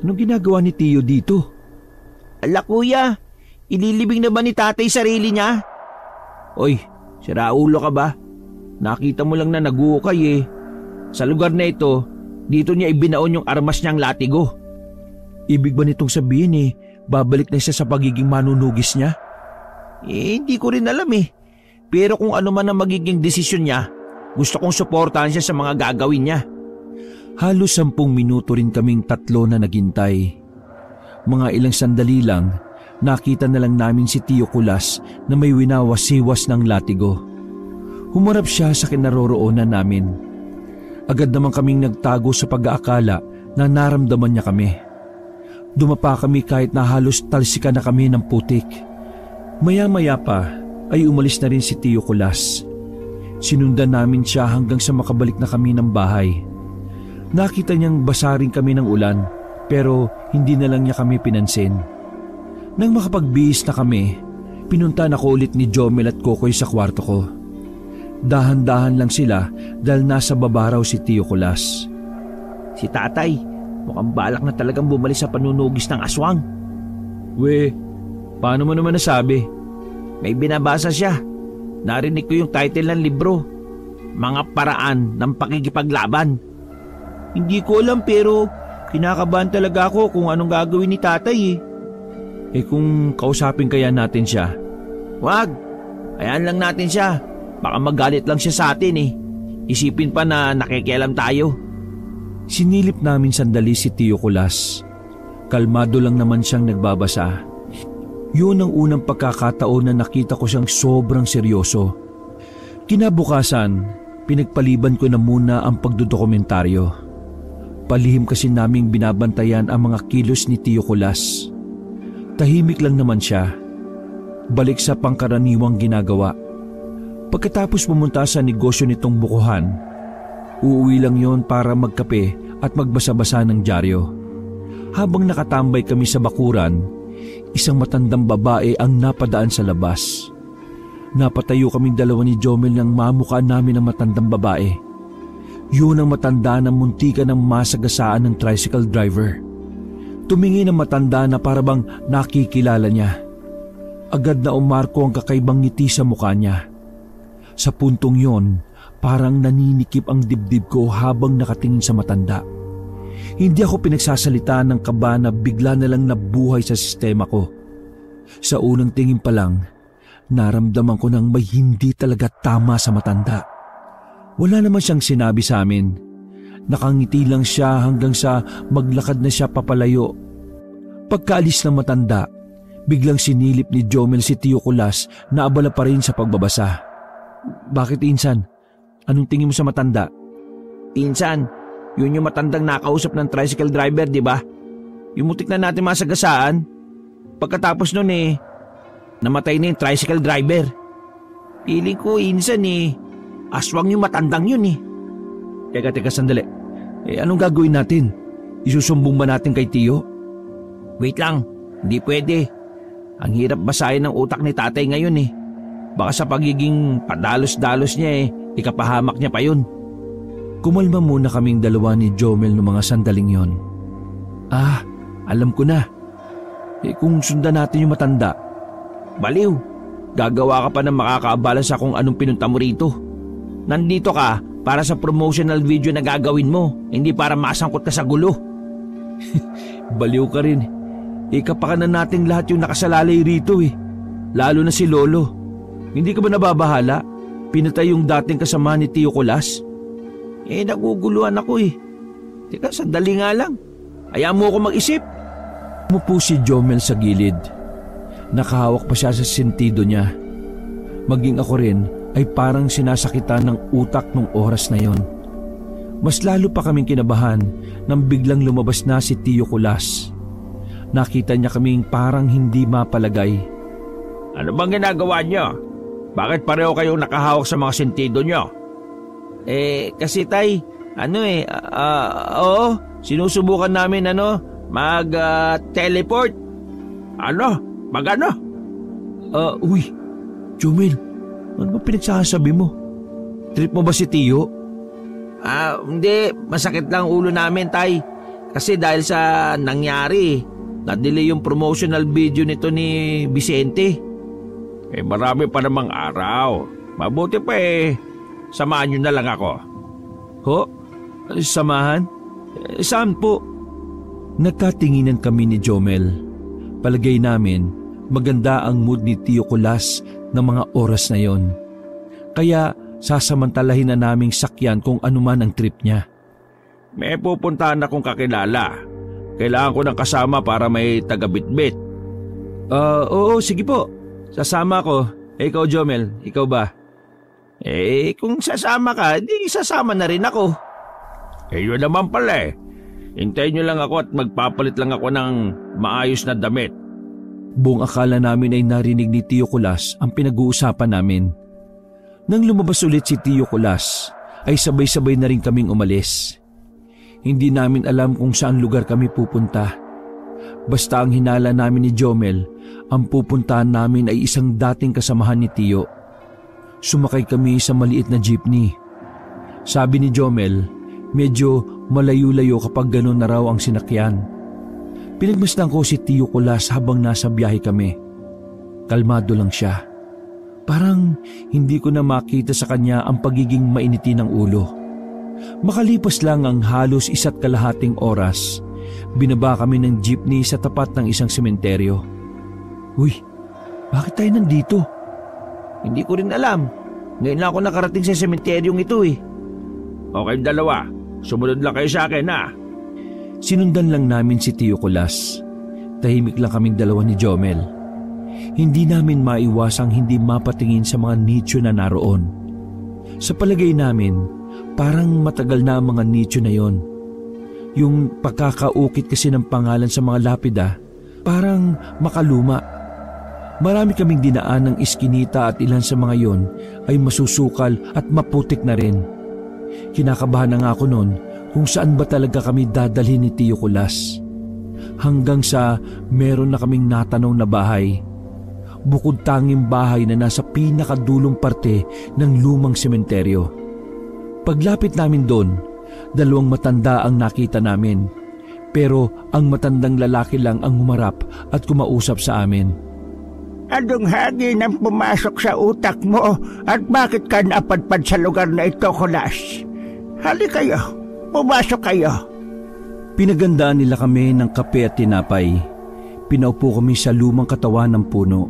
Anong ginagawa ni Tiyo dito? Ala kuya, ililibing na ba ni tatay sarili niya? Oy, siraulo ka ba? Nakita mo lang na naguukay eh. Sa lugar na ito, dito niya ibinaon yung armas niyang latigo. Ibig ba nitong sabihin babalik na siya sa pagiging manunugis niya? Hindi ko rin alam eh. Pero kung ano man ang magiging desisyon niya, gusto kong suportahan siya sa mga gagawin niya. Halos 10 minuto rin kaming tatlo na naghintay. Mga ilang sandali lang, nakita na lang namin si Tiyo Kulas na may winawasiwas ng latigo. Humarap siya sa kinaroroonan namin. Agad naman kaming nagtago sa pag-aakala na naramdaman niya kami. Dumapa kami kahit na halos talsikan na kami ng putik. Maya-maya pa ay umalis na rin si Tiyo Kulas. Sinundan namin siya hanggang sa makabalik na kami ng bahay. Nakita niyang basa rin kami ng ulan pero hindi na lang niya kami pinansin. Nang makapagbihis na kami, pinuntahan ako ulit ni Jomel at Kokoy sa kwarto ko. Dahan-dahan lang sila dahil nasa baba raw si Tiyo Kulas. Si tatay, mukhang balak na talagang bumalik sa panunugis ng aswang. We, paano mo naman nasabi? May binabasa siya. Narinig ko yung title ng libro, Mga Paraan ng Pakikipaglaban. Hindi ko alam pero kinakabahan talaga ako kung anong gagawin ni tatay eh. Kung kausapin kaya natin siya? Wag, hayaan lang natin siya. Baka magalit lang siya sa atin eh. Isipin pa na nakikialam tayo. Sinilip namin sandali si Tiyo Kulas. Kalmado lang naman siyang nagbabasa. Yun ang unang pagkakataon na nakita ko siyang sobrang seryoso. Kinabukasan, pinagpaliban ko na muna ang pagdodokumentaryo. Palihim kasi naming binabantayan ang mga kilos ni Tiyo Kulas. Tahimik lang naman siya. Balik sa pangkaraniwang ginagawa. Pagkatapos pumunta sa negosyo nitong bukuhan, uuwi lang yon para magkape at magbasa-basa ng dyaryo. Habang nakatambay kami sa bakuran, isang matandang babae ang napadaan sa labas. Napatayo kaming dalawa ni Jomel nang mamukha namin ang matandang babae. Yun ang matanda na muntikan ng masagasaan ng tricycle driver. Tumingin ang matanda na parabang nakikilala niya. Agad na umarko ang kakaibang ngiti sa mukha niya. Sa puntong yon, parang naninikip ang dibdib ko habang nakatingin sa matanda. Hindi ako pinagsasalita ng kaba na bigla na lang nabuhay sa sistema ko. Sa unang tingin pa lang, naramdaman ko nang may hindi talaga tama sa matanda. Wala naman siyang sinabi sa amin. Nakangiti lang siya hanggang sa maglakad na siya papalayo. Pagkaalis ng matanda, biglang sinilip ni Jomel si Tiyo Kulas na abala pa rin sa pagbabasa. Bakit, Insan? Anong tingin mo sa matanda? Insan, yun yung matandang nakausap ng tricycle driver, di ba? Yung mutik na natin masagasaan. Pagkatapos nun namatay na yung tricycle driver. Piling ko, Insan aswang yung matandang yun Teka, sandali. Anong gagawin natin? Isusumbong ba natin kay Tiyo? Wait lang, hindi pwede. Ang hirap basahin ng utak ni tatay ngayon Baka sa pagiging padalos-dalos niya ikapahamak niya pa yun. Kumalma muna kaming dalawa ni Jomel noong mga sandaling yon. Alam ko na. Kung sundan natin yung matanda. Baliw, gagawa ka pa ng makakaabala sa kung anong pinunta mo rito. Nandito ka para sa promotional video na gagawin mo, hindi para masangkot ka sa gulo. Baliw ka rin. Ikapakan na nating lahat yung nakasalalay rito Lalo na si Lolo. Hindi ka ba nababahala? Pinatay yung dating kasama ni Tiyo Kulas. Naguguluhan ako Teka, sandali nga lang. Hayaan mo ako mag-isip. Umupo si Jomel sa gilid. Nakahawak pa siya sa sentido niya. Maging ako rin ay parang sinasakitan ng utak nung oras na yon. Mas lalo pa kaming kinabahan nang biglang lumabas na si Tio Kulas. Nakita niya kaming parang hindi mapalagay. Ano bang ginagawa niyo? Bakit pareho kayong nakahawak sa mga sentido niyo? Kasi tay, oo, sinusubukan namin mag-teleport. Ano? Mag-ano? Uy, Jomel, ano ba pinagsasabi mo? Trip mo ba si Tio? Hindi, masakit lang ulo namin tay. Kasi dahil sa nangyari, na-delay yung promotional video nito ni Vicente. Marami pa namang araw. Mabuti pa samahan niyo na lang ako. Ho? Samahan? Saan po? Nagkatinginan kami ni Jomel. Palagay namin, maganda ang mood ni Tio Kulas ng mga oras na yon. Kaya sasamantalahin na naming sakyan kung anuman ang trip niya. May pupuntahan akong kakilala. Kailangan ko ng kasama para may taga-bitbit. Oo, sige po. Sasama ko. Ikaw, Jomel, ikaw ba? Kung sasama ka, di sasama na rin ako. Yun naman pala Hintayin niyo lang ako at magpapalit lang ako ng maayos na damit. Buong akala namin ay narinig ni Tio Kulas ang pinag-uusapan namin. Nang lumabas ulit si Tio Kulas, ay sabay-sabay na rin kaming umalis. Hindi namin alam kung saan lugar kami pupunta. Basta ang hinala namin ni Jomel, ang pupuntahan namin ay isang dating kasamahan ni Tio. Sumakay kami sa maliit na jeepney. Sabi ni Jomel, medyo malayo-layo kapag gano'n na raw ang sinakyan. Pinagmasdan ko si Tio Kulas habang nasa biyahe kami. Kalmado lang siya. Parang hindi ko na makita sa kanya ang pagiging mainiti ng ulo. Makalipas lang ang halos 1.5 oras, binaba kami ng jeepney sa tapat ng isang sementeryo. Uy, bakit tayo nandito? Hindi ko rin alam. Ngayon lang ako nakarating sa sementeryong ito Okay, dalawa. Sumunod lang kayo sa akin Sinundan lang namin si Tio Kulas. Tahimik lang kaming dalawa ni Jomel. Hindi namin maiwasang hindi mapatingin sa mga nicho na naroon. Sa palagay namin, parang matagal na ang mga nicho na yon. Yung pagkakaukit kasi ng pangalan sa mga lapida, parang makaluma. Marami kaming dinaan ng iskinita at ilan sa mga yon ay masusukal at maputik na rin. Kinakabahan na nga ako noon kung saan ba talaga kami dadalhin ni Tio Kulas. Hanggang sa meron na kaming natanong na bahay. Bukod tanging bahay na nasa pinakadulong parte ng lumang sementeryo. Paglapit namin doon, 2 matanda ang nakita namin. Pero ang matandang lalaki lang ang humarap at kumausap sa amin. Anong hangin ang pumasok sa utak mo at bakit ka napadpad sa lugar na ito, Kulas? Hali kayo, pumasok kayo. Pinagandaan nila kami ng kape at tinapay. Pinaupo kami sa lumang katawan ng puno.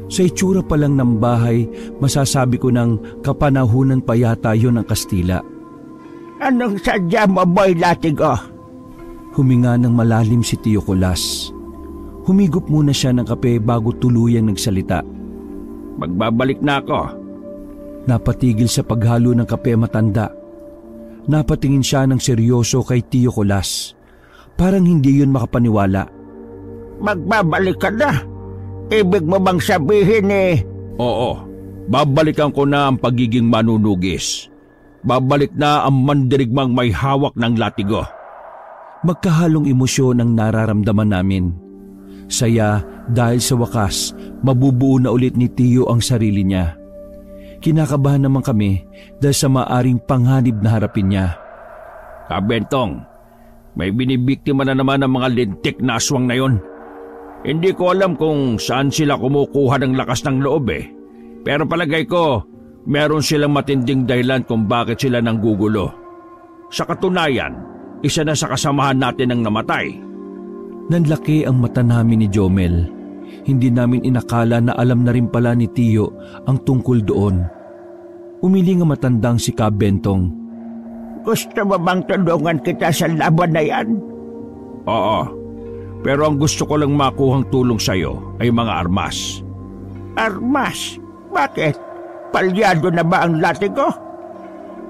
Sa itsura pa lang ng bahay, masasabi ko ng kapanahunan pa yata yun ang Kastila. Anong sadya mo, boy Latigo? Huminga ng malalim si Tio Kulas. Humigop muna siya ng kape bago tuluyang nagsalita. Magbabalik na ako. Napatigil sa paghalo ng kape matanda. Napatingin siya ng seryoso kay Tio Kulas. Parang hindi yun makapaniwala. Magbabalik ka na? Ibig mo bang sabihin Oo, babalikan ko na ang pagiging manunugis. Babalik na ang mandirigmang may hawak ng latigo. Magkahalong emosyon ang nararamdaman namin. Saya dahil sa wakas, mabubuo na ulit ni Tio ang sarili niya. Kinakabahan naman kami dahil sa maaring panghanib na harapin niya. Kabentong, may binibiktima na naman ng mga lintik na aswang na yon. Hindi ko alam kung saan sila kumukuha ng lakas ng loob Pero palagay ko, meron silang matinding dahilan kung bakit sila nanggugulo. Sa katunayan, isa na sa kasamahan natin ang namatay. Nanlaki ang mata namin ni Jomel. Hindi namin inakala na alam na rin pala ni Tio ang tungkol doon. Umiling ang matandang si Kabentong. Gusto mo bang tulungan kita sa laban na yan? Oo, pero ang gusto ko lang makuhang tulong sa'yo ay mga armas. Armas? Bakit? Palyado na ba ang latigo?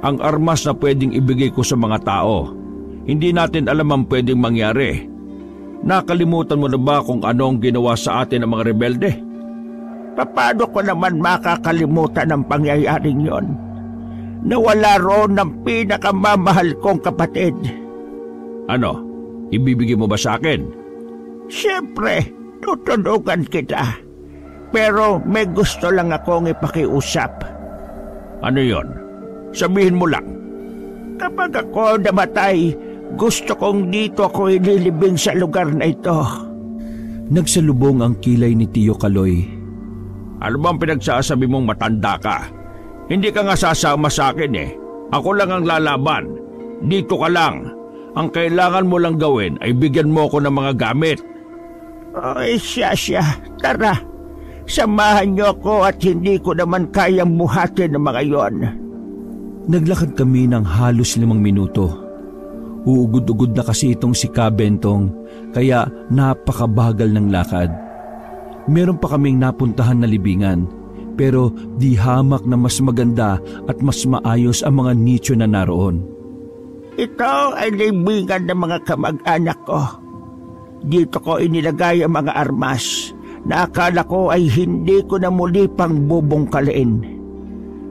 Ang armas na pwedeng ibigay ko sa mga tao, hindi natin alam ang pwedeng mangyari. Nakalimutan mo na ba kung anong ginawa sa atin ng mga rebelde? Paano ko naman makakalimutan ang pangyayaring yon? Nawala roon ng pinakamamahal kong kapatid. Ano? Ibibigay mo ba sa akin? Siyempre, tutulungan kita. Pero may gusto lang akong ipakiusap. Ano yon? Sabihin mo lang. Kapag ako namatay, gusto kong dito ako ililibing sa lugar na ito. Nagsalubong ang kilay ni Tio Kaloy. Ano bang pinagsasabi mong matanda ka? Hindi ka nga sasama sa akin eh. Ako lang ang lalaban. Dito ka lang. Ang kailangan mo lang gawin ay bigyan mo ako ng mga gamit. Ay, siya. Tara. Samahan niyo ako at hindi ko naman kayang buhatin ng mga yon. Naglakad kami ng halos 5 minuto. Uugod-ugod na kasi itong si Kabentong, kaya napakabagal ng lakad. Meron pa kaming napuntahan na libingan, pero di hamak na mas maganda at mas maayos ang mga nicho na naroon. Ito ay libingan ng mga kamag-anak ko. Dito ko inilagay ang mga armas na akala ko ay hindi ko na muli pang bubungkalin.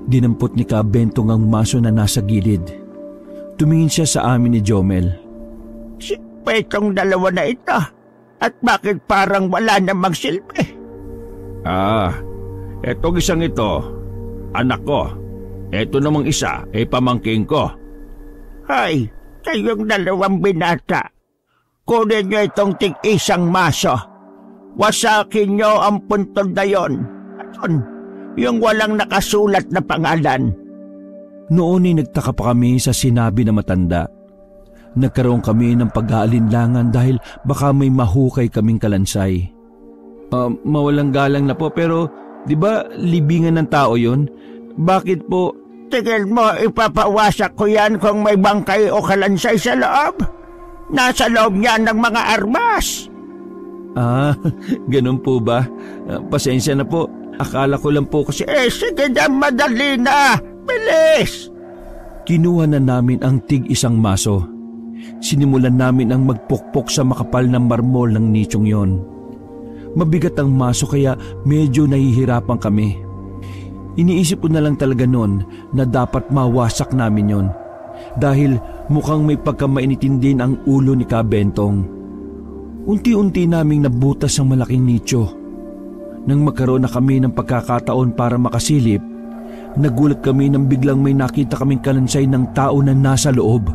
Dinampot ni Kabentong ang maso na nasa gilid. Tumingin siya sa amin ni Jomel. Pa itong dalawa na ito? At bakit parang wala namang silbi? Etong isang ito, anak ko. Eto namang isa, pamangking ko. Hay, kayong dalawang binata. Kunin nyo itong tig-isang maso. Wasakin nyo ang puntod na yon. At yung walang nakasulat na pangalan. Noon ay nagtaka pa kami sa sinabi na matanda. Nagkaroon kami ng pag-aalinlangan dahil baka may mahukay kaming kalansay. Mawalang galang na po, pero di ba libingan ng tao yon? Bakit po? Tigil mo, ipapawasak ko yan kung may bangkay o kalansay sa loob. Nasa loob niyan ng mga armas. Ganun po ba? Pasensya na po. Akala ko lang po kasi... Sige na, madali na. Bilis! Kinuha na namin ang tig-isang maso. Sinimulan namin ang magpukpok sa makapal na marmol ng nichong yon. Mabigat ang maso kaya medyo nahihirapan kami. Iniisip ko na lang talaga noon na dapat mawasak namin yon. Dahil mukhang may pagkamainitin din ang ulo ni Kabentong. Unti-unti naming nabutas ang malaking nicho. Nang magkaroon na kami ng pagkakataon para makasilip, nagulat kami nang biglang may nakita kaming kalansay ng tao na nasa loob.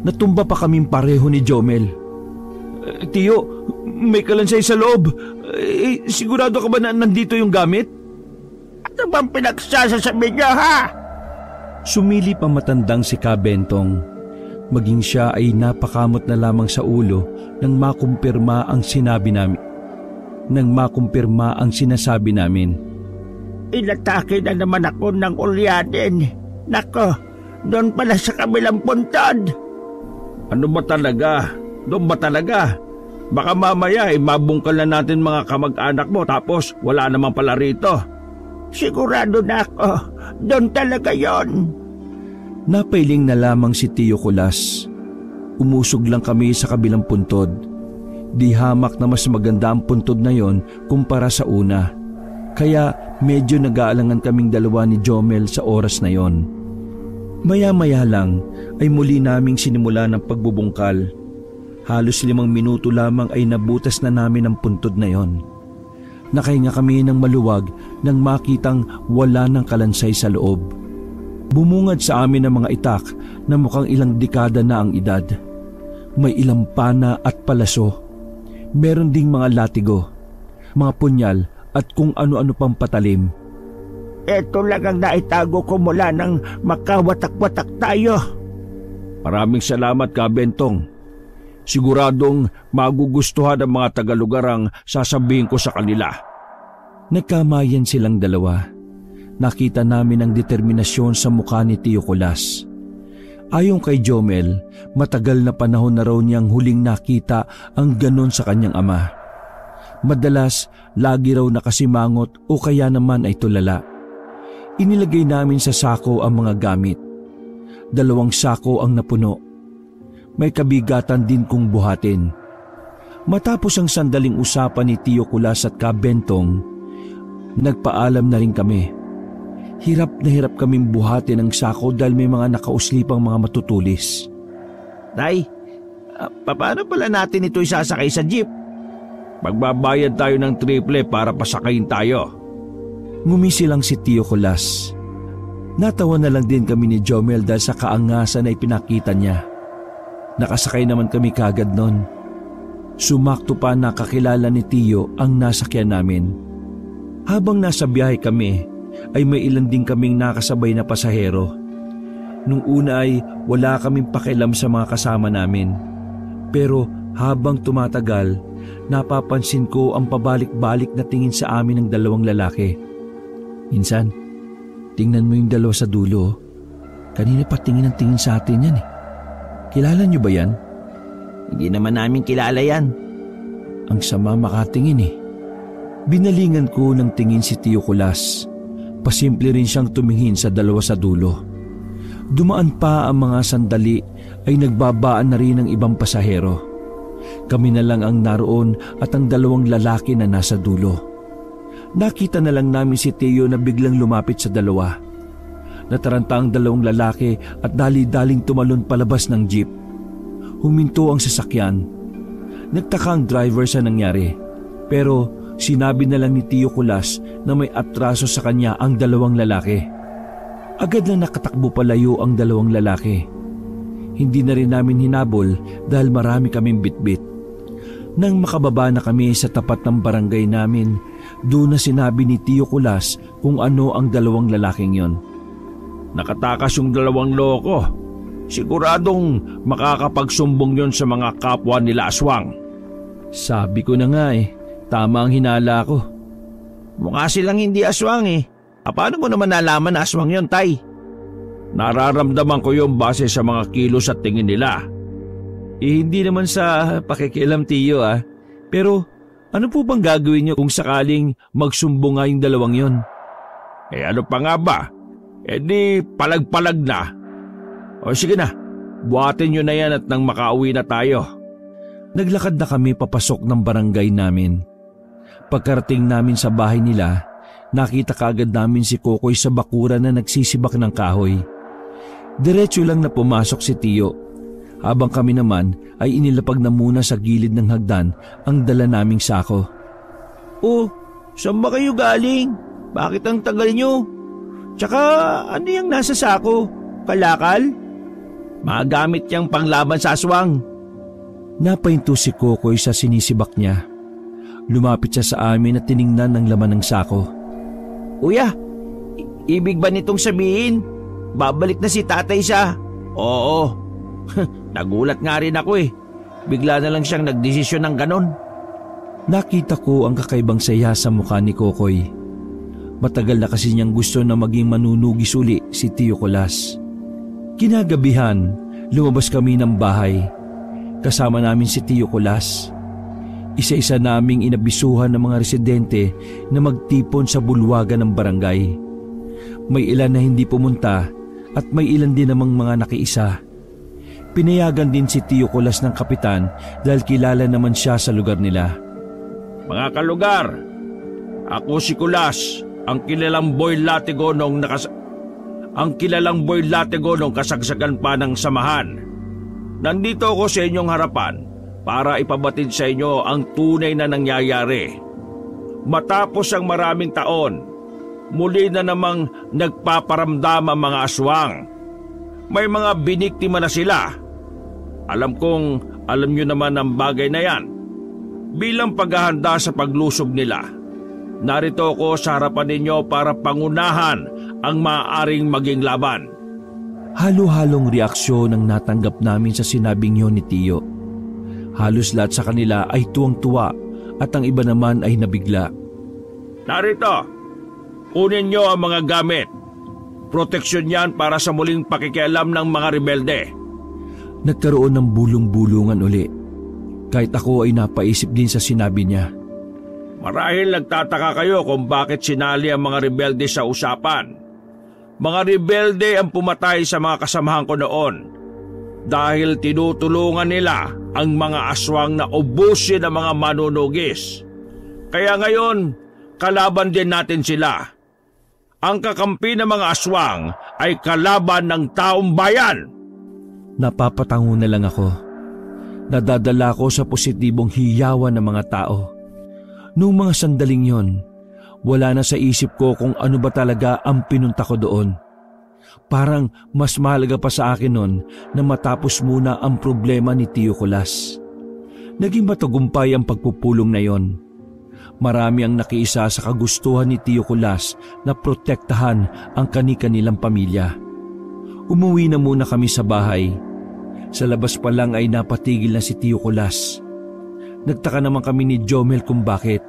Natumba pa kaming pareho ni Jomel. Tiyo, may kalansay sa loob. Sigurado ka ba na nandito yung gamit? Ano bang pinagsasasabi niyo, ha? Sumilip ang matandang si Kabentong. Maging siya ay napakamot na lamang sa ulo nang makumpirma ang sinasabi namin. Inatake na naman ako ng ulyanin. Nako, doon pala sa kabilang puntod. Ano ba talaga? Doon ba talaga? Baka mamaya mabungkal na natin mga kamag-anak mo tapos wala namang pala rito. Sigurado na ako, doon talaga yon. Napailing na lamang si Tio Kulas. Umusog lang kami sa kabilang puntod. Di hamak na mas maganda ang puntod na yon kumpara sa una. Kaya medyo nag-aalangan kaming dalawa ni Jomel sa oras na yon. Maya-maya lang ay muli naming sinimula ng pagbubungkal. Halos 5 minuto lamang ay nabutas na namin ang puntod na yon. Nakahinga kami ng maluwag nang makitang wala ng kalansay sa loob. Bumungad sa amin ang mga itak na mukhang ilang dekada na ang edad. May ilang pana at palaso. Meron ding mga latigo, mga punyal at kung ano-ano pang patalim. Ito lang ang naitago ko mula nang makawatak-watak tayo. Maraming salamat, Kabentong. Siguradong magugustuhan ng mga tagalugar ang sasabihin ko sa kanila. Nagkamayan silang dalawa. Nakita namin ang determinasyon sa mukha ni Tio Kulas. Ayon kay Jomel, matagal na panahon na raw niyang huling nakita ang ganon sa kanyang ama. Madalas, lagi raw nakasimangot o kaya naman ay tulala. Inilagay namin sa sako ang mga gamit. 2 sako ang napuno. May kabigatan din kong buhatin. Matapos ang sandaling usapan ni Tio Kulas at Ka Bentong, nagpaalam na rin kami. Hirap na hirap kaming buhatin ang sako dahil may mga nakauslipang mga matutulis. Tay, paano pala natin ito isasakay sa jeep? Magbabayad tayo ng triple para pasakayin tayo. Ngumisi lang si Tio Kulas. Natawa na lang din kami ni Jomel dahil sa kaangasan na ipinakita niya. Nakasakay naman kami kagad nun. Sumakto pa na kakilala ni Tio ang nasakyan namin. Habang nasa biyahe kami, ay may ilan din kaming nakasabay na pasahero. Nung una ay wala kaming pakialam sa mga kasama namin. Pero habang tumatagal, napapansin ko ang pabalik-balik na tingin sa amin ng 2 lalaki. Minsan, tingnan mo yung 2 sa dulo. Kanina pa tingin ang tingin sa atin yan eh. Kilala niyo ba yan? Hindi naman namin kilala yan. Ang sama makatingin eh. Binalingan ko ng tingin si Tio Kulas. Pasimple rin siyang tumingin sa 2 sa dulo. Dumaan pa ang mga sandali ay nagbabaan na rin ang ibang pasahero. Kami na lang ang naroon at ang 2 lalaki na nasa dulo. Nakita na lang namin si Tio na biglang lumapit sa 2. Nataranta ang 2 lalaki at dali-daling tumalon palabas ng jeep. Huminto ang sasakyan. Nagtaka ang driver sa nangyari. Pero sinabi na lang ni Tio Kulas na may atraso sa kanya ang 2 lalaki. Agad na nakatakbo palayo ang 2 lalaki. Hindi na rin namin hinabol dahil marami kaming bitbit. Nang makababa na kami sa tapat ng barangay namin, doon na sinabi ni Tio Kulas kung ano ang 2 lalaking yon. Nakatakas yung 2 loko. Siguradong makakapagsumbong yon sa mga kapwa nila aswang. Sabi ko na nga eh, tama ang hinala ko. Mukha silang hindi aswang eh. Paano mo naman nalaman na aswang yon, Tay? Nararamdaman ko yung base sa mga kilos at tingin nila. Hindi naman sa pakikialam, Tio ah. Pero ano po bang gagawin niyo kung sakaling magsumbong nga yung 2 yon? Ano pa nga ba? Di palag-palag na. O sige na, buhatin nyo na yan at nang makauwi na tayo. Naglakad na kami papasok ng barangay namin. Pagkarating namin sa bahay nila, nakita kaagad namin si Kokoy sa bakuran na nagsisibak ng kahoy. Diretso lang na pumasok si Tio. Habang kami naman ay inilapag na muna sa gilid ng hagdan ang dala naming sako. Oh, saan ba kayo galing? Bakit ang tagal nyo? Tsaka ano yung nasa sako? Kalakal? Mga gamit niyang panglaban sa aswang. Napahinto si Kokoy sa sinisibak niya. Lumapit siya sa amin at tiningnan ang laman ng sako. Kuya, ibig ba nitong sabihin, babalik na si tatay sa... Oo. Nagulat nga rin ako eh. Bigla na lang siyang nagdesisyon ng ganon. Nakita ko ang kakaibang saya sa mukha ni Kokoy. Matagal na kasi niyang gusto na maging manunugis uli si Tio Kulas. Kinagabihan, lumabas kami ng bahay. Kasama namin si Tio Kulas. Isa-isa naming inabisuhan ng mga residente na magtipon sa bulwagan ng barangay. May ilan na hindi pumunta at may ilan din namang mga nakiisa. Pinayagan din si Tio Kulas ng kapitan dahil kilala naman siya sa lugar nila. Mga kalugar, ako si Kulas, ang kilalang boy latigo nung kasagsagan pa ng samahan. Nandito ako sa inyong harapan para ipabatid sa inyo ang tunay na nangyayari. Matapos ang maraming taon, muli na namang nagpaparamdam ang mga aswang. May mga biniktima na sila. Alam kong alam nyo naman ang bagay na yan. Bilang paghahanda sa paglusob nila, narito ako sa harapan ninyo para pangunahan ang maaaring maging laban. Halo-halong reaksyon ang natanggap namin sa sinabing yun ni Tio. Halos lahat sa kanila ay tuwang-tuwa at ang iba naman ay nabigla. Narito, kunin nyo ang mga gamit. Proteksyon yan para sa muling pakikialam ng mga rebelde. Nagkaroon ng bulong-bulungan uli. Kahit ako ay napaisip din sa sinabi niya. Marahil nagtataka kayo kung bakit sinali ang mga rebelde sa usapan. Mga rebelde ang pumatay sa mga kasamahan ko noon dahil tinutulungan nila ang mga aswang na ubusin ng mga manunugis. Kaya ngayon, kalaban din natin sila. Ang kakampi ng mga aswang ay kalaban ng taong bayan. Napapatango na lang ako. Nadadala ko sa positibong hiyawan ng mga tao. Noong mga sandaling yon, wala na sa isip ko kung ano ba talaga ang pinunta ko doon. Parang mas mahalaga pa sa akin noon na matapos muna ang problema ni Tio Kulas. Naging matagumpay ang pagpupulong na yon. Marami ang nakiisa sa kagustuhan ni Tio Kulas na protektahan ang kani-kanilang pamilya. Umuwi na muna kami sa bahay. Sa labas pa lang ay napatigil na si Tio Kulas. Nagtaka naman kami ni Jomel kung bakit.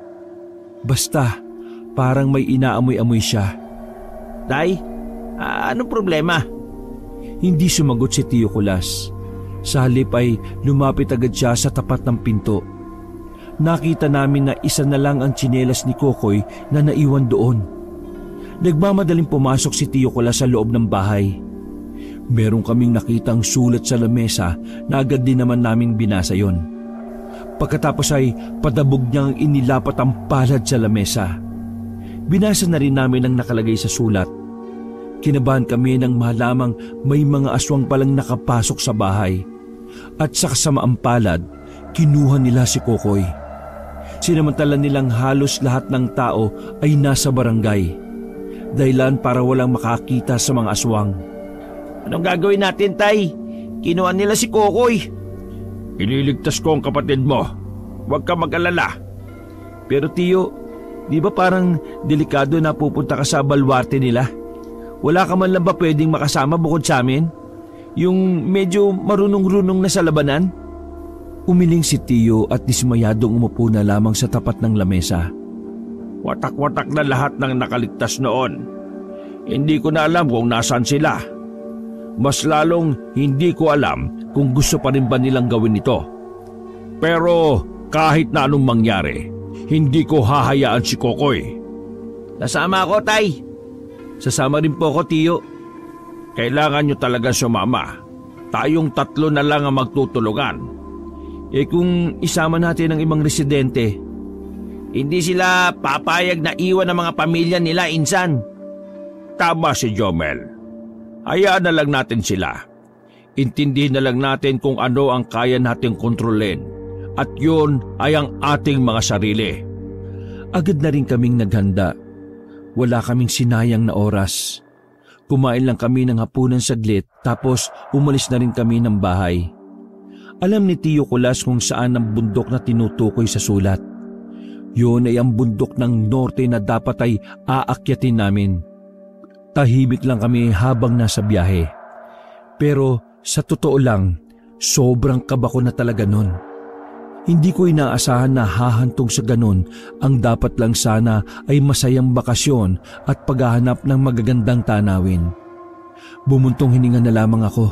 Basta, parang may inaamoy-amoy siya. Tay, anong problema? Hindi sumagot si Tio Kulas. Sa halip ay lumapit agad siya sa tapat ng pinto. Nakita namin na isa na lang ang tsinelas ni Kokoy na naiwan doon. Nagmamadaling pumasok si Tio Kulas sa loob ng bahay. Meron kaming nakitang sulat sa lamesa na agad din naman naming binasa yon. Pagkatapos ay padabog niyang inilapat ang palad sa lamesa. Binasa na rin namin ang nakalagay sa sulat. Kinabahan kami nang malamang may mga aswang palang nakapasok sa bahay. At sa kasamaang palad, kinuha nila si Kokoy. Sinamantala nilang halos lahat ng tao ay nasa barangay. Dahilan para walang makakita sa mga aswang. Anong gagawin natin, Tay? Kinuha nila si Kokoy. Ililigtas ko ang kapatid mo. Huwag ka mag-alala. Pero Tio, di ba parang delikado na pupunta ka sa balwarte nila? Wala ka man lang ba pwedeng makasama bukod sa amin? Yung medyo marunong-runong na sa labanan? Umiling si Tio at dismayadong umupo na lamang sa tapat ng lamesa. Watak-watak na lahat ng nakaligtas noon. Hindi ko na alam kung nasaan sila. Mas lalong hindi ko alam kung gusto pa rin ba nilang gawin ito. Pero kahit na anong mangyari, hindi ko hahayaan si Kokoy. Nasama ako, Tay. Sasama rin po ako, Tio. Kailangan nyo talaga sumama. Tayong 3 na lang ang magtutulungan. Kung isama natin ang ibang residente, hindi sila papayag na iwan ang mga pamilya nila, Insan. Tama si Jomel. Hayaan na lang natin sila. Intindihin na lang natin kung ano ang kaya nating kontrolin. At yun ay ang ating mga sarili. Agad na rin kaming naghanda. Wala kaming sinayang na oras. Kumain lang kami ng hapunan saglit tapos umalis na rin kami ng bahay. Alam ni Tio Kulas kung saan ang bundok na tinutukoy sa sulat. Yun ay ang bundok ng norte na dapat ay aakyatin namin. Tahimik lang kami habang nasa biyahe. Pero sa totoo lang, sobrang kaba ko na talaga nun. Hindi ko inaasahan na hahantong sa ganun ang dapat lang sana ay masayang bakasyon at paghahanap ng magagandang tanawin. Bumuntong hininga na lamang ako.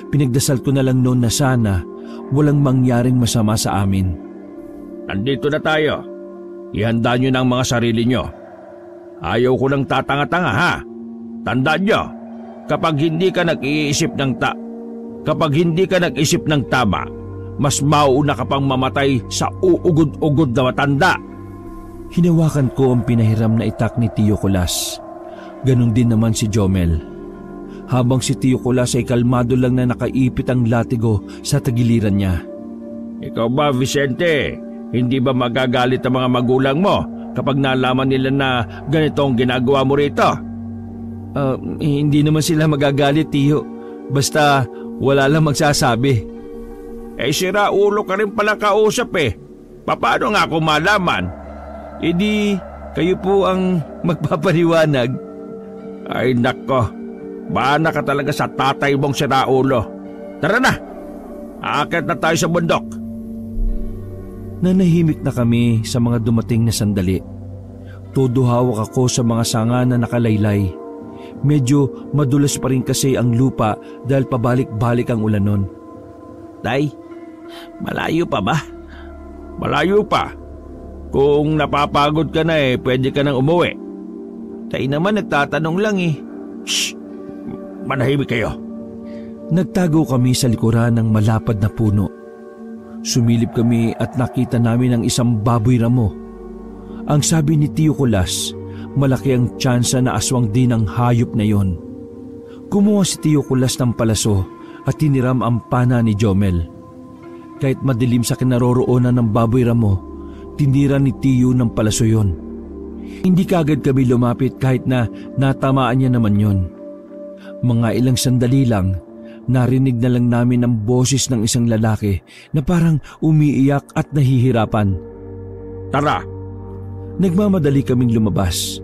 Pinagdasal ko na lang noon na sana walang mangyaring masama sa amin. Nandito na tayo. Ihanda nyo ng mga sarili nyo. Ayaw ko ng tatanga-tanga, ha? Tandaan nyo, kapag hindi ka nag-iisip ng tama, mas mauuna ka pang mamatay sa uugod-ugod na matanda. Hinawakan ko ang pinahiram na itak ni Tio Kulas. Ganon din naman si Jomel. Habang si Tio Kulas ay kalmado lang na nakaipit ang latigo sa tagiliran niya. Ikaw ba, Vicente? Hindi ba magagalit ang mga magulang mo kapag nalaman nila na ganito ang ginagawa mo rito? Hindi naman sila magagalit, Tio. Basta wala lang magsasabi. Sira ulo ka rin palang kausap eh. Paano nga ako malaman? Di kayo po ang magpapaliwanag. Ay nako, bana ka talaga sa tatay mong sira ulo. Tara na, aakyat na tayo sa bundok. Nanahimik na kami sa mga dumating na sandali. Todo hawak ako sa mga sanga na nakalaylay. Medyo madulas pa rin kasi ang lupa dahil pabalik-balik ang ulan nun. Tay, malayo pa ba? Malayo pa. Kung napapagod ka na pwede ka nang umuwi. Tay naman nagtatanong lang eh. Shh! Manahimik kayo. Nagtago kami sa likuran ng malapad na puno. Sumilip kami at nakita namin ang isang baboy ramo. Ang sabi ni Tio Kulas, malaki ang tsansa na aswang din ang hayop na yon. Kumuha si Tio Kulas ng palaso at tiniram ang pana ni Jomel. Kahit madilim sa kinaroroonan ng baboy ramo, tinira ni Tio ng palaso yon. Hindi kaagad kami lumapit kahit na natamaan niya naman yon. Mga ilang sandali lang, narinig na lang namin ang boses ng isang lalaki na parang umiiyak at nahihirapan. Tara! Nagmamadali kaming lumabas.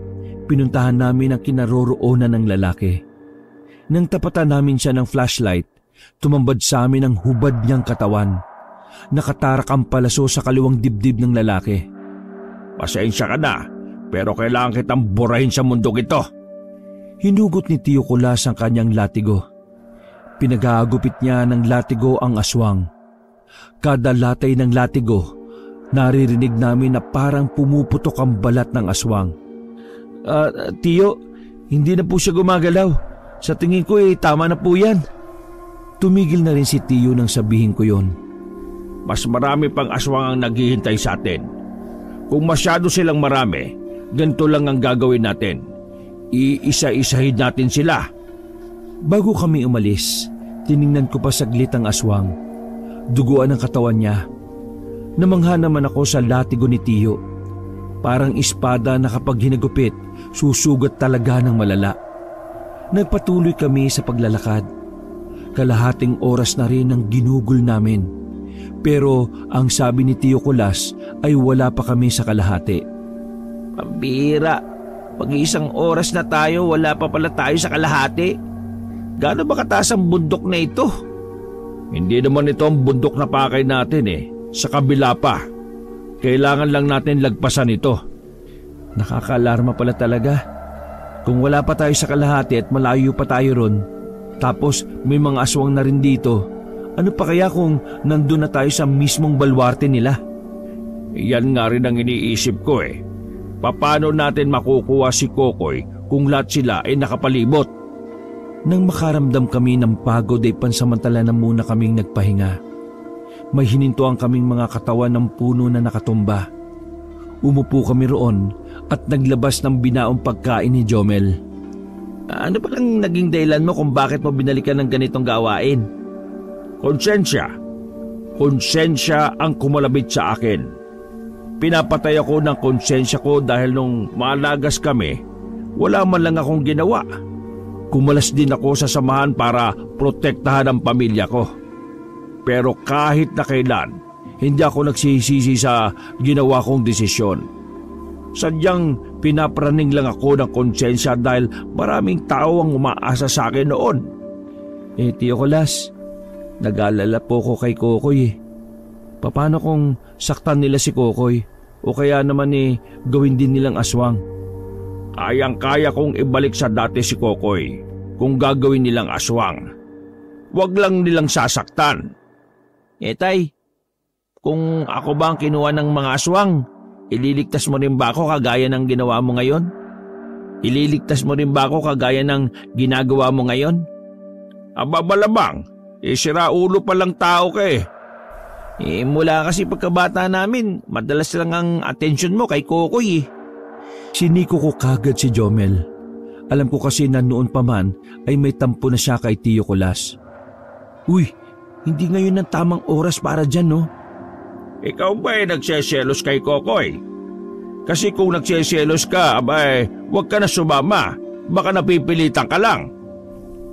Pinuntahan namin ang kinaroroonan ng lalaki. Nang tapatan namin siya ng flashlight, tumambad sa amin ang hubad niyang katawan. Nakatarak ang palaso sa kaliwang dibdib ng lalaki. Pasensya ka na, pero kailangan kitang burahin sa mundok ito. Hinugot ni Tio Kulas ang kanyang latigo. Pinag-aagupit niya ng latigo ang aswang. Kada latay ng latigo, naririnig namin na parang pumuputok ang balat ng aswang. Tio, hindi na po siya gumagalaw. Sa tingin ko tama na po yan. Tumigil na rin si Tio nang sabihin ko yon. Mas marami pang aswang ang naghihintay sa atin. Kung masyado silang marami, ganito lang ang gagawin natin. Iisa-isahin natin sila. Bago kami umalis, tiningnan ko pa saglit ang aswang. Duguan ang katawan niya. Namangha naman ako sa latigo ni Tio. Parang espada na kapag hinagupit, susugat talaga ng malala. Nagpatuloy kami sa paglalakad. Kalahating oras na rin ang ginugol namin. Pero ang sabi ni Tio Kulas ay wala pa kami sa kalahati. Pambira, pag-iisang oras na tayo, wala pa pala tayo sa kalahati. Gaano ba kataas ang bundok na ito? Hindi naman ito ang bundok na pakay natin Sa kabila pa. Kailangan lang natin lagpasan ito. Nakakaalarma pala talaga. Kung wala pa tayo sa kalahati at malayo pa tayo ron, tapos may mga aswang na rin dito, ano pa kaya kung nandun na tayo sa mismong balwarte nila? Yan nga rin ang iniisip ko Paano natin makukuha si Kokoy kung lahat sila ay nakapalibot? Nang makaramdam kami ng pagod ay pansamantala na muna kaming nagpahinga. May hinintuan kaming mga katawan ng puno na nakatumba. Umupo kami roon at naglabas ng binaong pagkain ni Jomel. Ano pa lang naging dahilan mo kung bakit mo binalikan ng ganitong gawain? Konsensya. Konsensya ang kumalabit sa akin. Pinapatay ako ng konsensya ko dahil nung malagas kami, wala man lang akong ginawa. Kumalas din ako sa samahan para protektahan ang pamilya ko. Pero kahit na kailan, hindi ako nagsisisi sa ginawa kong desisyon. Sadyang pinapraning lang ako ng konsensya dahil maraming tao ang umaasa sa akin noon. Tio Kulas, nag-aalala po ko kay Kokoy. Paano kung saktan nila si Kokoy o kaya naman gawin din nilang aswang? Kayang-kaya kong ibalik sa dati si Kokoy kung gagawin nilang aswang. Huwag lang nilang sasaktan. Tay, kung ako ba ang kinuha ng mga aswang, ililigtas mo rin ba ako kagaya ng ginawa mo ngayon? Ililigtas mo rin ba ako kagaya ng ginagawa mo ngayon? Aba malamang, sira ulo palang tao ka mula kasi pagkabata namin, madalas lang ang atensyon mo kay Kokoy Siniko ko kagad si Jomel. Alam ko kasi na noon pa man ay may tampo na siya kay Tio Kulas. Uy, hindi ngayon ang tamang oras para dyan, no? Ikaw ba nagseselos kay Kokoy? Kasi kung nagseselos ka, huwag ka na sumama. Baka napipilitan ka lang.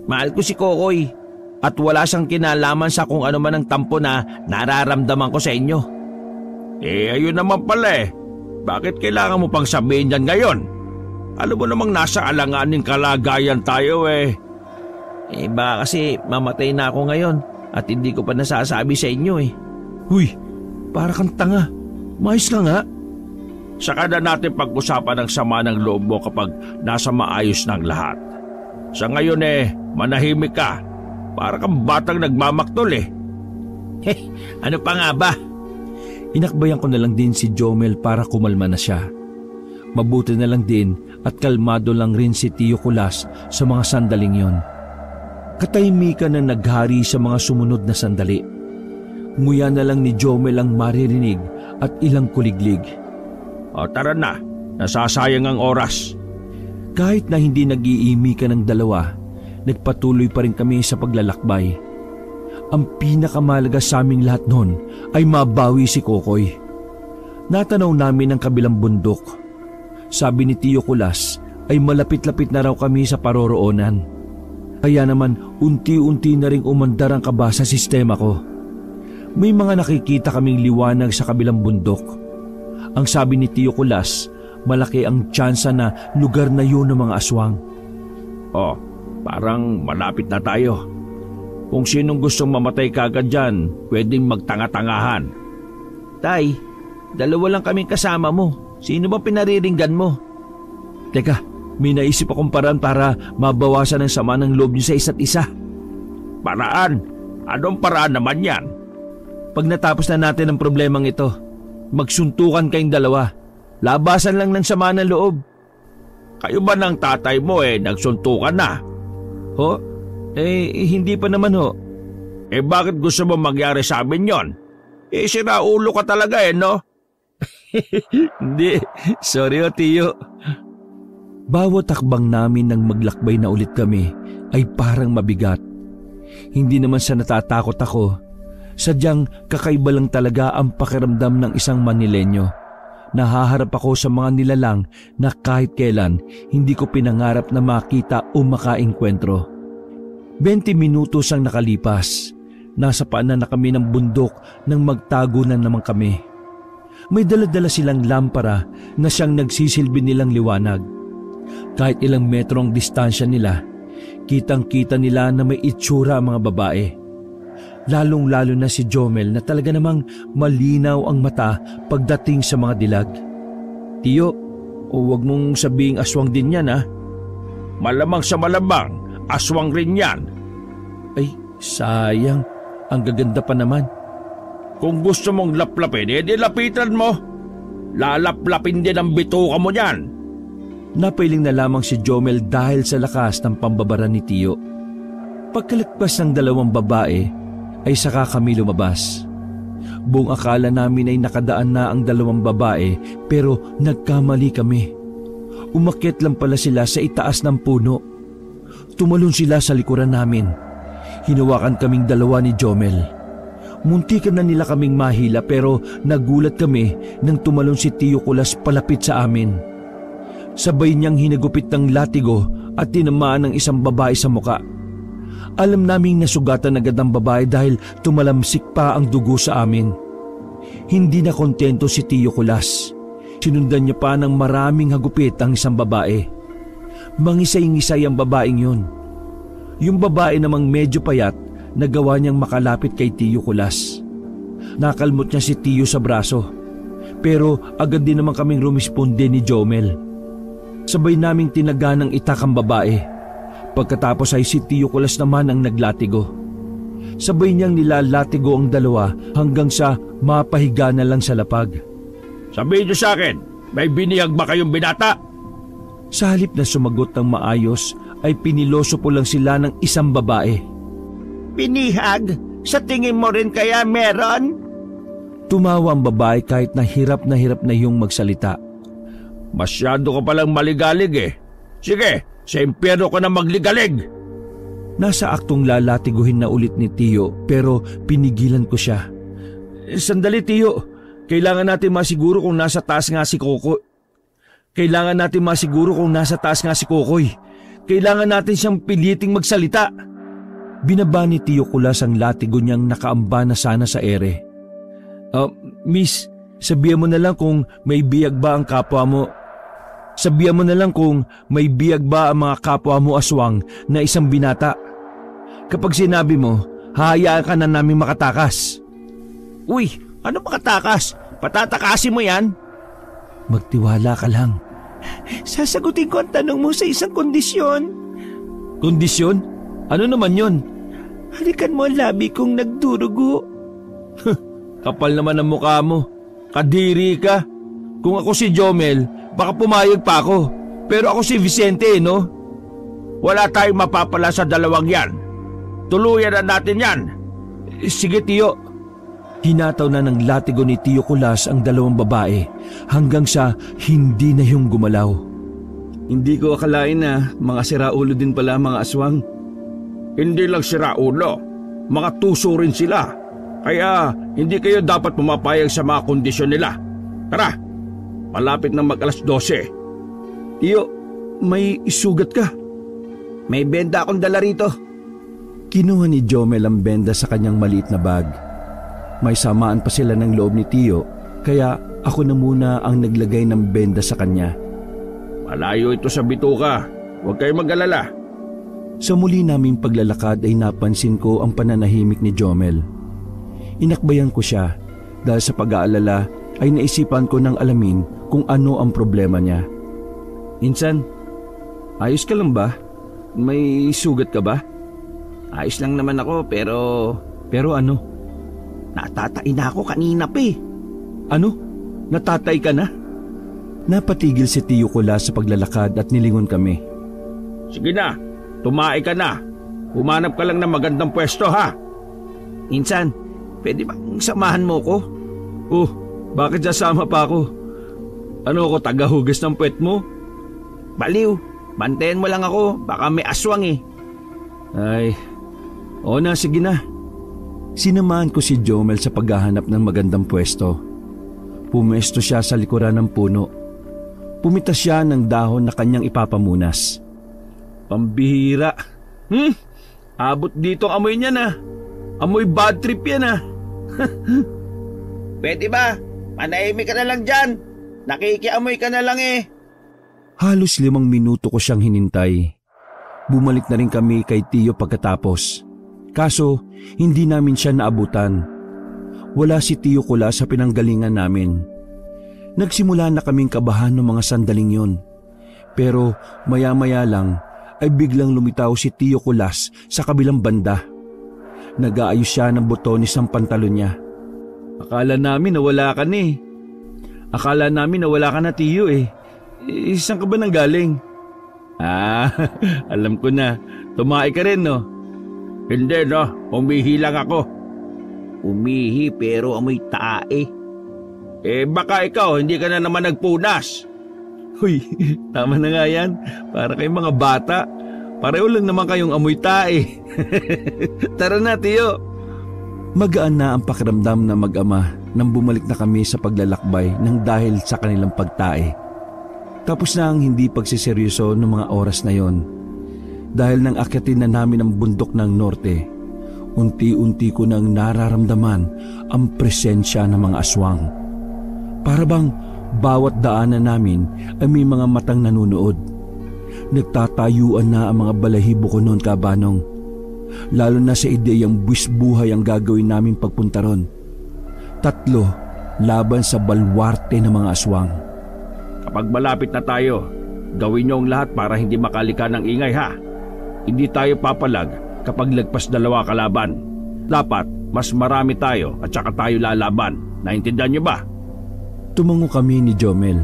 Mahal ko si Kokoy at wala siyang kinalaman sa kung ano man ang tampo na nararamdaman ko sa inyo. Ayun naman pala Bakit kailangan mo pang sabihin yan ngayon? Alam mo namang nasa alanganing kalagayan tayo baka kasi mamatay na ako ngayon at hindi ko pa nasasabi sa inyo Uy, para kang tanga. Mais ka nga. Saka na natin pag-usapan ang sama ng loob mo kapag nasa maayos ng lahat. Sa ngayon manahimik ka. Para kang batang nagmamaktol Ano pa nga ba? Inakbayan ko na lang din si Jomel para kumalma na siya. Mabuti na lang din at kalmado lang rin si Tio Kulas sa mga sandaling yon. Katahimikan na naghari sa mga sumunod na sandali. Nguya na lang ni Jomel ang maririnig at ilang kuliglig. O tara na, nasasayang ang oras. Kahit na hindi nag-iimikan ng dalawa, nagpatuloy pa rin kami sa paglalakbay. Ang pinakamalaga sa aming lahat noon ay mabawi si Kokoy. Natanaw namin ang kabilang bundok. Sabi ni Tio Kulas ay malapit-lapit na raw kami sa paroroonan. Kaya naman unti-unti na ring umandar ang kaba sa sistema ko. May mga nakikita kaming liwanag sa kabilang bundok. Ang sabi ni Tio Kulas, malaki ang tsansa na lugar na yun ng mga aswang. Oh, parang malapit na tayo. Kung sinong gustong mamatay kagad dyan, pwedeng magtanga-tangahan. Tay, dalawa lang kaming kasama mo. Sino ba pinariringgan mo? Teka, may naisip akong paraan para mabawasan ang sama ng loob niyo sa isa't isa. Paraan? Anong paraan naman yan? Pag natapos na natin ang problemang ito, magsuntukan kayong dalawa. Labasan lang ng sama ng loob. Kayo ba ng tatay mo nagsuntukan na? Ho? Hindi pa naman ho. Bakit gusto mo mangyari sa amin yon? Sinaulo ka talaga no? Hindi, sorry ho Tiyo. Bawat takbang namin nang maglakbay na ulit kami ay parang mabigat. Hindi naman sa natatakot ako. Sadyang kakaiba lang talaga ang pakiramdam ng isang Manilenyo. Nahaharap ako sa mga nilalang na kahit kailan hindi ko pinangarap na makita o makaengkwentro. 20 minutos ang nakalipas. Nasa paanan na kami ng bundok nang magtago na naman kami. May dala-dala silang lampara na siyang nagsisilbi nilang liwanag. Kahit ilang metro ang distansya nila, kitang-kita nila na may itsura ang mga babae. Lalong-lalo na si Jomel na talaga namang malinaw ang mata pagdating sa mga dilag. Tiyo, huwag mong sabing aswang din yan ha. Malamang sa malamang, aswang rin yan. Ay, sayang. Ang gaganda pa naman. Kung gusto mong laplapin, lapitan mo. Lalaplapin din ang bituka mo yan. Napailing na lamang si Jomel dahil sa lakas ng pambabara ni Tiyo. Pagkalagpas ng dalawang babae, ay saka kami lumabas. Buong akala namin ay nakadaan na ang dalawang babae pero nagkamali kami. Umakyat lang pala sila sa itaas ng puno. Tumalon sila sa likuran namin. Hinawakan kaming dalawa ni Jomel. Muntikan na nila kaming mahila pero nagulat kami nang tumalon si Tio Kulas palapit sa amin. Sabay niyang hinagupit ng latigo at tinamaan ng isang babae sa muka. Alam naming nasugatan agad ang babae dahil tumalamsik pa ang dugo sa amin. Hindi na kontento si Tio Kulas. Sinundan niya pa ng maraming hagupit ang isang babae. Mangisay-ngisay ang babaeng yun. Yung babae namang medyo payat, nagawa niyang makalapit kay Tio Kulas. Nakalmot niya si Tio sa braso. Pero agad din naman kaming rumisponde ni Jomel. Sabay naming tinaga ng itak ang babae. Pagkatapos ay si Tio Kulas naman ang naglatigo. Sabay niyang nilalatigo ang dalawa hanggang sa mapahiga na lang sa lapag. Sabihin niyo sa akin, may binihag ba kayong binata? Sa halip na sumagot ng maayos, ay piniloso po lang sila ng isang babae. Binihag? Sa tingin mo rin kaya meron? Tumawa ang babae kahit na hirap na yung magsalita. Masyado ka palang maligalig Sige, sa impyerno ka na magligalig. Nasa aktong lalatiguhin na ulit ni Tio pero pinigilan ko siya. Sandali Tio, kailangan natin masiguro kung nasa taas nga si Kokoy. Kailangan natin siyang piliting magsalita. Binaba ni Tio Kulas ang latigo niyang nakaamba na sana sa ere. Miss, sabihan mo na lang kung may biyag ba ang kapwa mo. Sabihan mo na lang kung may biyag ba ang mga kapwa mo aswang na isang binata. Kapag sinabi mo, hahayaan ka na namin makatakas. Uy, ano makatakas? Patatakasin mo yan? Magtiwala ka lang. Sasagutin ko ang tanong mo sa isang kondisyon. Kondisyon? Ano naman yon? Halikan mo ang labi kong nagdurugo. Kapal naman ang mukha mo. Kadiri ka. Kung ako si Jomel, baka pumayag pa ako. Pero ako si Vicente, no? Wala tayong mapapala sa dalawang yan. Tuluyan na natin yan. Sige, Tiyo. Hinataw na ng latigo ni Tiyo Kulas ang dalawang babae hanggang sa hindi na yung gumalaw. Hindi ko akalain na mga siraulo din pala mga aswang. Hindi lang siraulo, mga tuso rin sila. Kaya hindi kayo dapat pumapayag sa mga kondisyon nila. Tara, malapit na mag-alas 12. Tiyo, may isugat ka. May benda akong dala rito. Kinuha ni Jomel ang benda sa kanyang maliit na bag. May samaan pa sila ng loob ni Tiyo, kaya ako na muna ang naglagay ng benda sa kanya. Malayo ito sa bituka, huwag kayong mag-alala. Sa muli naming paglalakad ay napansin ko ang pananahimik ni Jomel. Inakbayan ko siya dahil sa pag-aalala ay naisipan ko ng alamin kung ano ang problema niya. Insan, ayos ka lang ba? May sugat ka ba? Ayos lang naman ako pero... Pero ano? Natatay na ako kanina pa eh. Ano? Natatay ka na? Napatigil si Tiyo Kulas sa paglalakad at nilingon kami. Sige na, tumae ka na. Humanap ka lang ng magandang pwesto ha. Insan, pwede bang samahan mo ko? Oh, bakit sasama pa ako? Ano ako, tagahugas ng puwet mo? Baliw, bantayan mo lang ako, baka may aswang eh. Ay, oo na, sige na. Sinamahan ko si Jomel sa paghahanap ng magandang pwesto. Pumwesto siya sa likuran ng puno. Pumitas siya ng dahon na kanyang ipapamunas. Pambihira. Abot dito ang amoy niya na. Amoy bad trip yan ah. Pwede ba? Manahimik ka na lang dyan. Nakikiamoy ka na lang eh. Halos 5 minuto ko siyang hinintay. Bumalik na rin kami kay Tiyo pagkatapos. Kaso, hindi namin siya naabutan. Wala si Tiyo Kulas sa pinanggalingan namin. Nagsimula na kaming kabahan ng mga sandaling yun. Pero maya-maya lang ay biglang lumitaw si Tiyo Kulas sa kabilang banda. Nag-aayos siya ng botones ng pantalon niya. Akala namin nawala ka na eh. Akala namin nawala ka na, Tiyo eh. Saan ka ba nanggaling? Ah, alam ko na. Tumae ka rin, no? Hindi, no? Umihi lang ako. Umihi pero amoy tae. Baka ikaw, hindi ka na naman nagpunas. Huy, tama na nga yan. Para kayong mga bata. Pareho lang naman kayong amoy tae. Tara na, Tiyo. Magaan na ang pakiramdam na mag-ama nang bumalik na kami sa paglalakbay nang dahil sa kanilang pagtae. Tapos na ang hindi pagsiseryoso ng mga oras na yon. Dahil nang akyatin na namin ang bundok ng norte, unti-unti ko nang nararamdaman ang presensya ng mga aswang. Para bang bawat daanan namin ay may mga matang nanunood. Nagtatayuan na ang mga balahibo ko noon, Kabanong. Lalo na sa ideyang buwis-buhay ang gagawin namin pagpunta ron. 3 laban sa balwarte ng mga aswang. Kapag malapit na tayo, gawin niyo ang lahat para hindi makalika ng ingay ha. Hindi tayo papalag kapag lagpas 2 kalaban. Dapat mas marami tayo at saka tayo lalaban. Naintindihan niyo ba? Tumango kami ni Jomel.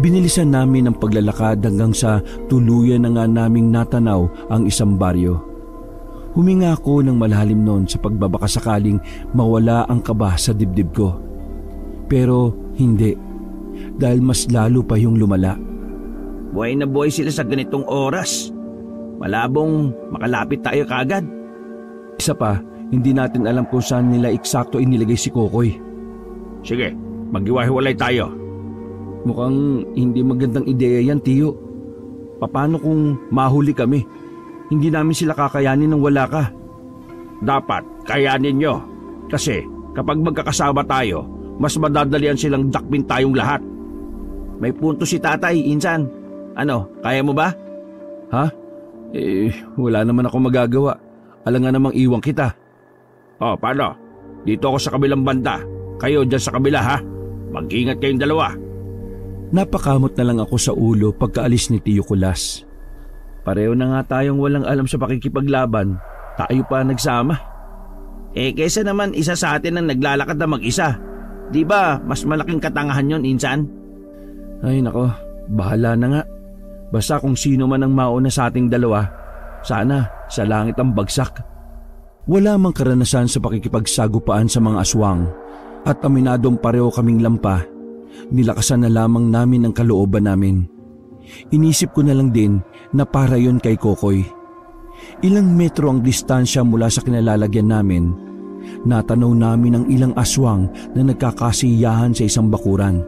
Binilisan namin ang paglalakad hanggang sa tuluyan na nga naming natanaw ang isang baryo. Huminga ako ng malalim noon sa pagbabakasakaling mawala ang kaba sa dibdib ko. Pero hindi, dahil mas lalo pa yung lumala. Buhay na buhay sila sa ganitong oras. Malabong makalapit tayo kaagad. Isa pa, hindi natin alam kung saan nila eksakto inilagay si Kokoy. Sige, maghiwa-hiwalay tayo. Mukhang hindi magandang ideya yan, Tiyo. Paano kung mahuli kami? Hindi namin sila kakayanin nang wala ka. Dapat kayanin nyo. Kasi kapag magkakasama tayo, mas madadalian silang dakpin tayong lahat. May punto si tatay, Insan. Ano, kaya mo ba? Ha? Wala naman ako magagawa. Alangan namang iwan kita. Paano? Dito ako sa kabilang banda. Kayo dyan sa kabila ha. Mag-ingat kayong dalawa. Napakamot na lang ako sa ulo pagkaalis ni Tiyo Kulas. Pareho na nga tayong walang alam sa pakikipaglaban. Tayo pa nagsama. Kesa naman isa sa atin ang naglalakad na mag-isa. Di ba mas malaking katangahan yon, Insan? Ay nako, bahala na nga. Basta kung sino man ang mauna sa ating dalawa, sana sa langit ang bagsak. Wala mang karanasan sa pakikipagsagupaan sa mga aswang at aminadong pareho kaming lampa, nilakasan na lamang namin ang kalooban namin. Inisip ko na lang din na para yon kay Kokoy. Ilang metro ang distansya mula sa kinalalagyan namin. Natanaw namin ang ilang aswang na nagkakasiyahan sa isang bakuran.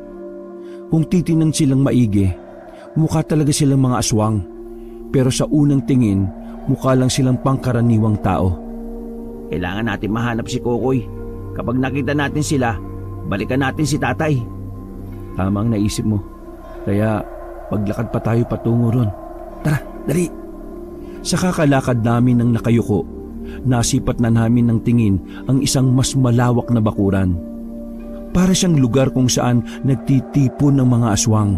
Kung titinan silang maigi, mukha talaga silang mga aswang. Pero sa unang tingin, mukha lang silang pangkaraniwang tao. Kailangan natin mahanap si Kokoy. Kapag nakita natin sila, balikan natin si tatay. Tama ang naisip mo. Kaya paglakad pa tayo patungo ron. Tara, dali! Sa kakalakad namin ng nakayuko, nasipat na namin ng tingin ang isang mas malawak na bakuran. Para siyang lugar kung saan nagtitipon ng mga aswang.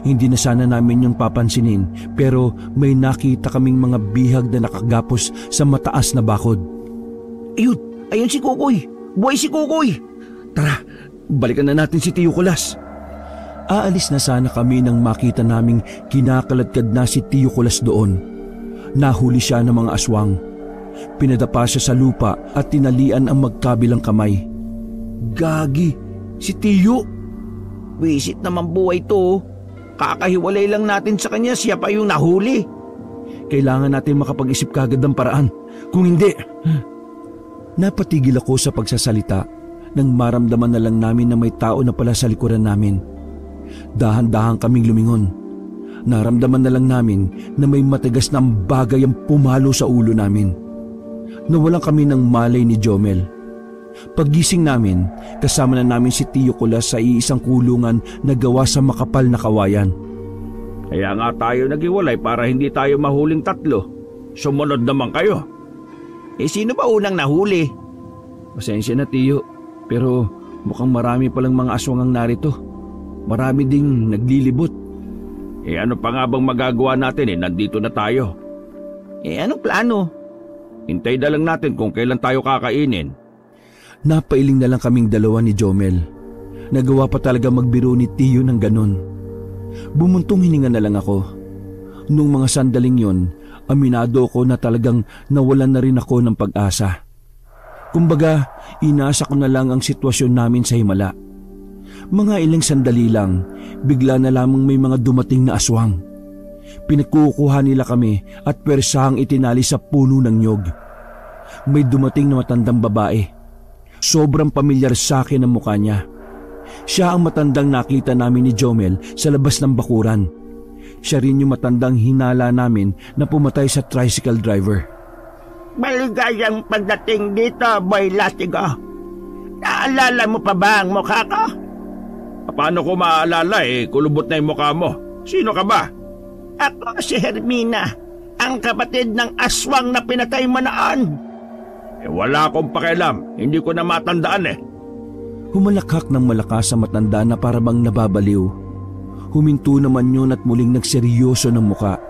Hindi na sana namin yung papansinin, pero may nakita kaming mga bihag na nakagapos sa mataas na bakod. Ayun si Kokoy! Buhay si Kokoy! Tara, balikan na natin si Tiyo Kulas. Aalis na sana kami nang makita naming kinakaladkad na si Tiyo Kulas doon. Nahuli siya ng mga aswang. Pinadapa siya sa lupa at tinalian ang magkabilang kamay. Gagi, si Tiyo! Wisit naman buhay to. Kakahiwalay lang natin sa kanya, siya pa yung nahuli. Kailangan natin makapag-isip kagad ng paraan. Kung hindi... Napatigil ako sa pagsasalita nang maramdaman na lang namin na may tao na pala sa likuran namin. Dahan-dahan kaming lumingon. Naramdaman na lang namin na may matigas na bagay ang pumalo sa ulo namin. Nawalan kami ng malay ni Jomel. Paggising namin, kasama na namin si Tiyo Kulas sa iisang kulungan na gawa sa makapal na kawayan. Kaya nga tayo naghiwalay para hindi tayo mahuling tatlo. Sumunod naman kayo. Sino ba unang nahuli? Pasensya na Tiyo, pero mukhang marami palang mga aswang ang narito. Marami ding naglilibot. Ano pa nga bang magagawa natin nandito na tayo. Anong plano? Hintay na lang natin kung kailan tayo kakainin. Napailing na lang kaming dalawa ni Jomel. Nagawa pa talaga magbiro ni Tiyo ng ganon. Bumuntong hininga na lang ako. Nung mga sandaling yon, aminado ko na talagang nawalan na rin ako ng pag-asa. Kumbaga, inasa ko na lang ang sitwasyon namin sa himala. Mga ilang sandali lang, bigla na lamang may mga dumating na aswang. Pinagkukuha nila kami at pwersahang itinali sa puno ng nyog. May dumating na matandang babae. Sobrang pamilyar sa akin ang mukha niya. Siya ang matandang nakita namin ni Jomel sa labas ng bakuran. Siya rin yung matandang hinala namin na pumatay sa tricycle driver. Maligayang pagdating dito, Boy Latigo. Naalala mo pa ba ang mukha ko? Paano ko maaalala kulubot na yung mukha mo? Sino ka ba? Ako si Hermina, ang kapatid ng aswang na pinatay mo noon. Wala akong pakialam, hindi ko na matandaan Humalakhak ng malakas sa matanda na parabang nababaliw. Huminto naman yun at muling nagseryoso ng muka.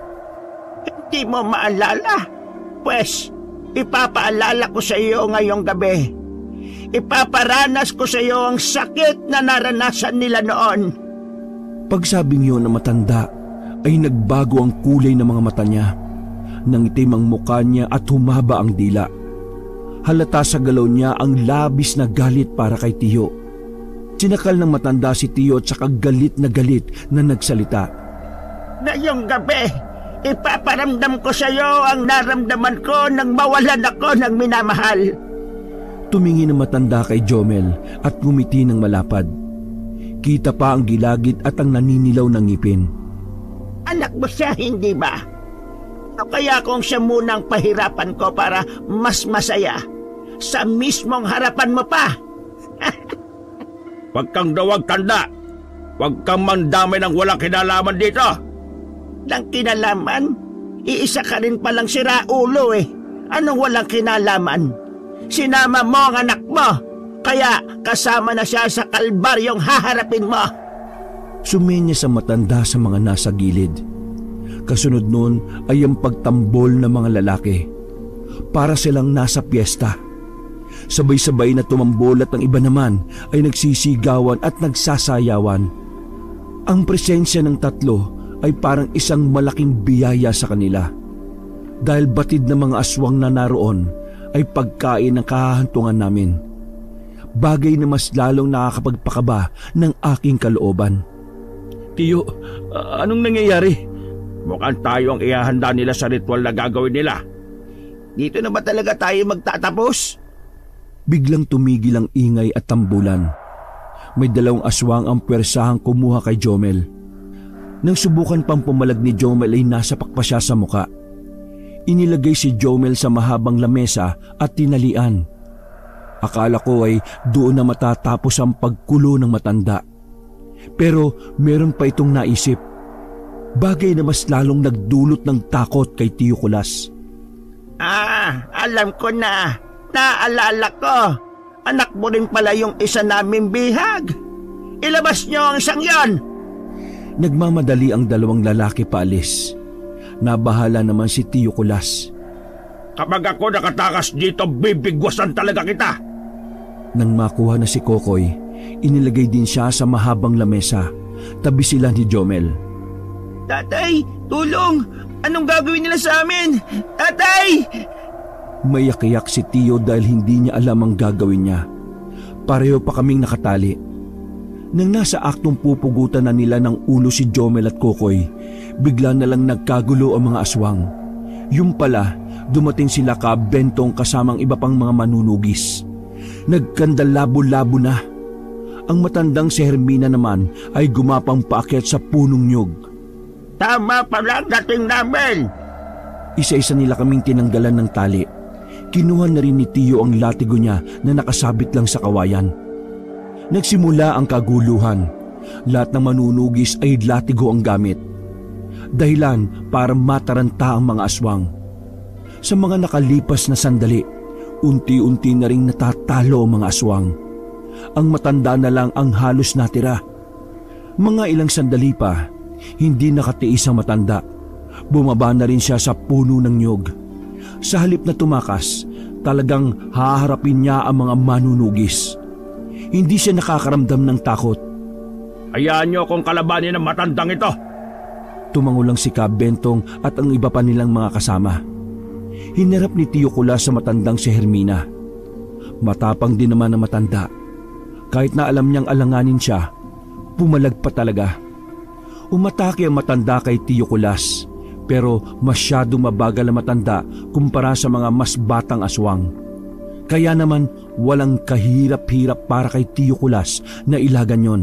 Hindi mo maalala? Pues, ipapaalala ko sa iyo ngayong gabi. Ipaparanas ko sa iyo ang sakit na naranasan nila noon. Pagsabing yun ng matanda, ay nagbago ang kulay ng mga mata niya. Nangitim ang mukha niya at humaba ang dila. Halata sa galaw niya ang labis na galit para kay Tiyo. Sinakal ng matanda si Tiyo at saka galit na nagsalita. Ngayong gabi, ipaparamdam ko sa iyo ang naramdaman ko nang mawalan ako ng minamahal. Tumingin ang matanda kay Jomel at ngumiti ng malapad. Kita pa ang gilagid at ang naninilaw ng ngipin. Anak mo siya, hindi ba? O kaya kung siya munang pahirapan ko para mas masaya, sa mismong harapan mo pa. Huwag kang dawag tanda. Huwag kang mandamay ng walang kinalaman dito. Nang kinalaman? Iisa ka rin palang siraulo Anong walang kinalaman? Sinama mo ang anak mo, kaya kasama na siya sa kalbaryong haharapin mo. Sumenya sa matanda sa mga nasa gilid. Kasunod nun ay ang pagtambol ng mga lalaki. Para silang nasa piyesta. Sabay-sabay na tumambol at ang iba naman ay nagsisigawan at nagsasayawan. Ang presensya ng tatlo ay parang isang malaking biyaya sa kanila. Dahil batid ng mga aswang na naroon ay pagkain ng kahahantungan namin. Bagay na mas lalong nakakapagpakaba ng aking kalooban. Tiyo, anong nangyayari? Mukhang tayo ang ihahanda nila sa ritual na gagawin nila. Dito na ba talaga tayo magtatapos? Biglang tumigil ang ingay at tambulan. May 2 aswang ang pwersahang kumuha kay Jomel. Nang subukan pang pumalag ni Jomel ay nasapak pa siya sa muka. Inilagay si Jomel sa mahabang lamesa at tinalian. Akala ko ay doon na matatapos ang pagkulo ng matanda. Pero meron pa itong naisip. Bagay na mas lalong nagdulot ng takot kay Tiyo Kulas. Alam ko na. Naalala ko. Anak mo rin pala yung isa naming bihag. Ilabas niyo ang isang yon. Nagmamadali ang 2 lalaki paalis. Nabahala naman si Tiyo Kulas. Kapag ako nakatakas dito, bibigwasan talaga kita. Nang makuha na si Kokoy, inilagay din siya sa mahabang lamesa. Tabi sila ni Jomel. Tatay, tulong! Anong gagawin nila sa amin? Tatay! Mayak-iyak si Tiyo dahil hindi niya alam ang gagawin niya. Pareho pa kaming nakatali. Nang nasa aktong pupugutan na nila ng ulo si Jomel at Kokoy, bigla na lang nagkagulo ang mga aswang. Yung pala, dumating sila ka Bentong kasamang iba pang mga manunugis. Nagkandalabo-labo na. Ang matandang si Hermina naman ay gumapang paakyat sa punong nyug. Tama pala ang dating namin. Isa-isa nila kaming tinanggalan ng tali. Kinuha na rin ni Tiyo ang latigo niya na nakasabit lang sa kawayan. Nagsimula ang kaguluhan. Lahat ng manunugis ay latigo ang gamit. Dahilan para mataranta ang mga aswang. Sa mga nakalipas na sandali, unti-unti na ring natatalo ang mga aswang. Ang matanda na lang ang halos natira. Mga ilang sandali pa, hindi nakatiis ang matanda. Bumaba na rin siya sa puno ng nyog. Sa halip na tumakas, talagang haharapin niya ang mga manunugis. Hindi siya nakakaramdam ng takot. Hayaan niyo akong kalabanin ng matandang ito. Tumango lang si Ka Bentong at ang iba pa nilang mga kasama. Hinarap ni Tiyo Kulas sa matandang si Hermina. Matapang din naman ang matanda. Kahit na alam niyang alanganin siya, pumalag pa talaga. Umatake ang matanda kay Tiyo Kulas, pero masyado mabagal ang matanda kumpara sa mga mas batang aswang. Kaya naman walang kahirap-hirap para kay Tiyo Kulas na ilagan yon.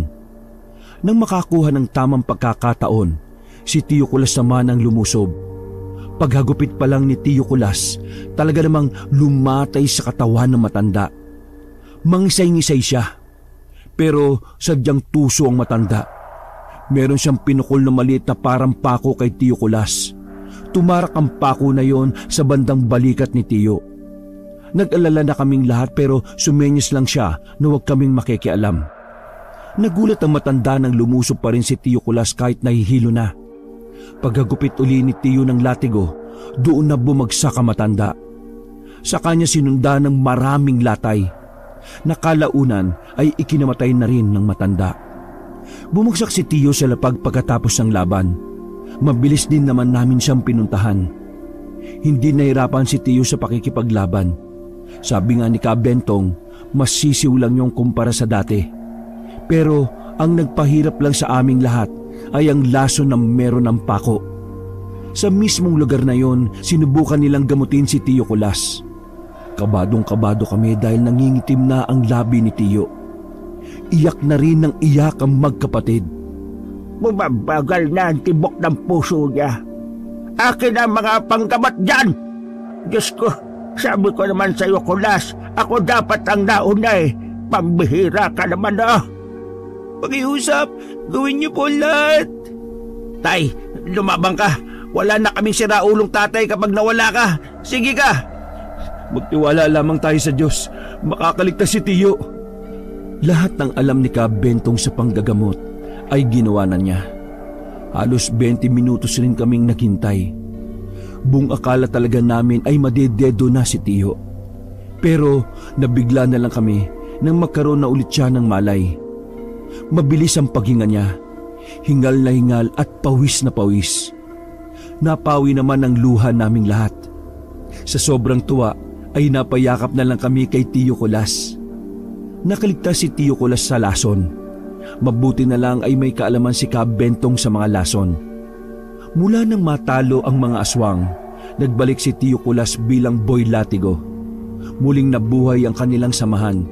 Nang makakuha ng tamang pagkakataon, si Tiyo Kulas naman ang lumusob. Paghagupit pa lang ni Tiyo Kulas, talaga namang lumatay sa katawan ng matanda. Mangisay-ngisay siya, pero sadyang tuso ang matanda. Meron siyang pinukol na maliit na parang pako kay Tiyo Kulas. Tumarak ang pako na yon sa bandang balikat ni Tiyo. Nag-alala na kaming lahat pero sumenyos lang siya na huwag kaming makikialam. Nagulat ang matanda nang lumusob pa rin si Tiyo Kulas kahit nahihilo na. Paghagupit uli ni Tiyo ng latigo, doon na bumagsak ang matanda. Sa kanya sinunda ng maraming latay. Nakalaunan ay ikinamatay na rin ng matanda. Bumagsak si Tiyo sa lapag pagkatapos ng laban. Mabilis din naman namin siyang pinuntahan. Hindi nahirapan si Tiyo sa pakikipaglaban. Sabi nga ni Ka Bentong, mas sisiw lang yung kumpara sa dati. Pero ang nagpahirap lang sa aming lahat ay ang laso na meron ng pako. Sa mismong lugar na yon, sinubukan nilang gamutin si Tiyo Kulas. Kabadong-kabado kami dahil nangingitim na ang labi ni Tiyo. Iyak na rin ng iyak ang magkapatid. Bumabagal na ang tibok ng puso niya. Akin ang mga panggamat dyan. Diyos ko, sabi ko naman sa iyo, Kulas, ako dapat ang nauna eh. Pambihira ka naman Pakiusap, gawin niyo po lahat. Tay, lumabang ka. Wala na kaming siraulong tatay kapag nawala ka. Sige ka. Magtiwala lamang tayo sa Diyos. Makakaligtas si Tiyo. Lahat ng alam ni Ka Bentong sa panggagamot ay ginawa na niya. Halos 20 minutos rin kaming naghintay. Buong akala talaga namin ay madededo na si Tiyo. Pero nabigla na lang kami nang magkaroon na ulit siya ng malay. Mabilis ang paghinga niya, hingal na hingal at pawis na pawis. Napawi naman ang luha naming lahat. Sa sobrang tuwa ay napayakap na lang kami kay Tiyo Kulas. Nakaligtas si Tiyo Kulas sa lason. Mabuti na lang ay may kaalaman si Kabentong sa mga lason. Mula nang matalo ang mga aswang, nagbalik si Tiyo Kulas bilang boy latigo. Muling nabuhay ang kanilang samahan.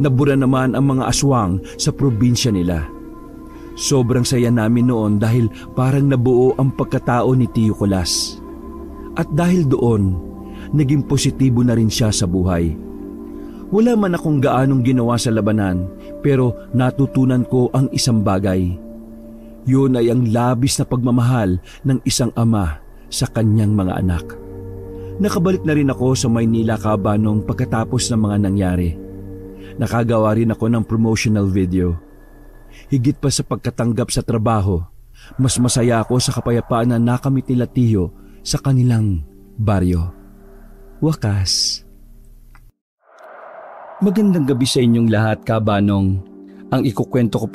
Nabura naman ang mga aswang sa probinsya nila. Sobrang saya namin noon dahil parang nabuo ang pagkatao ni Tiyo Kulas. At dahil doon, naging positibo na rin siya sa buhay. Wala man akong gaanong ginawa sa labanan, pero natutunan ko ang isang bagay. Yun ay ang labis na pagmamahal ng isang ama sa kanyang mga anak. Nakabalik na rin ako sa Maynila Kabanong pagkatapos ng mga nangyari. Nakagawa rin ako ng promotional video. Higit pa sa pagkatanggap sa trabaho, mas masaya ako sa kapayapaan na nakamit nila Tiyo sa kanilang baryo. Wakas. Magandang gabi sa inyong lahat, Kabanong. Ang ikukwento ko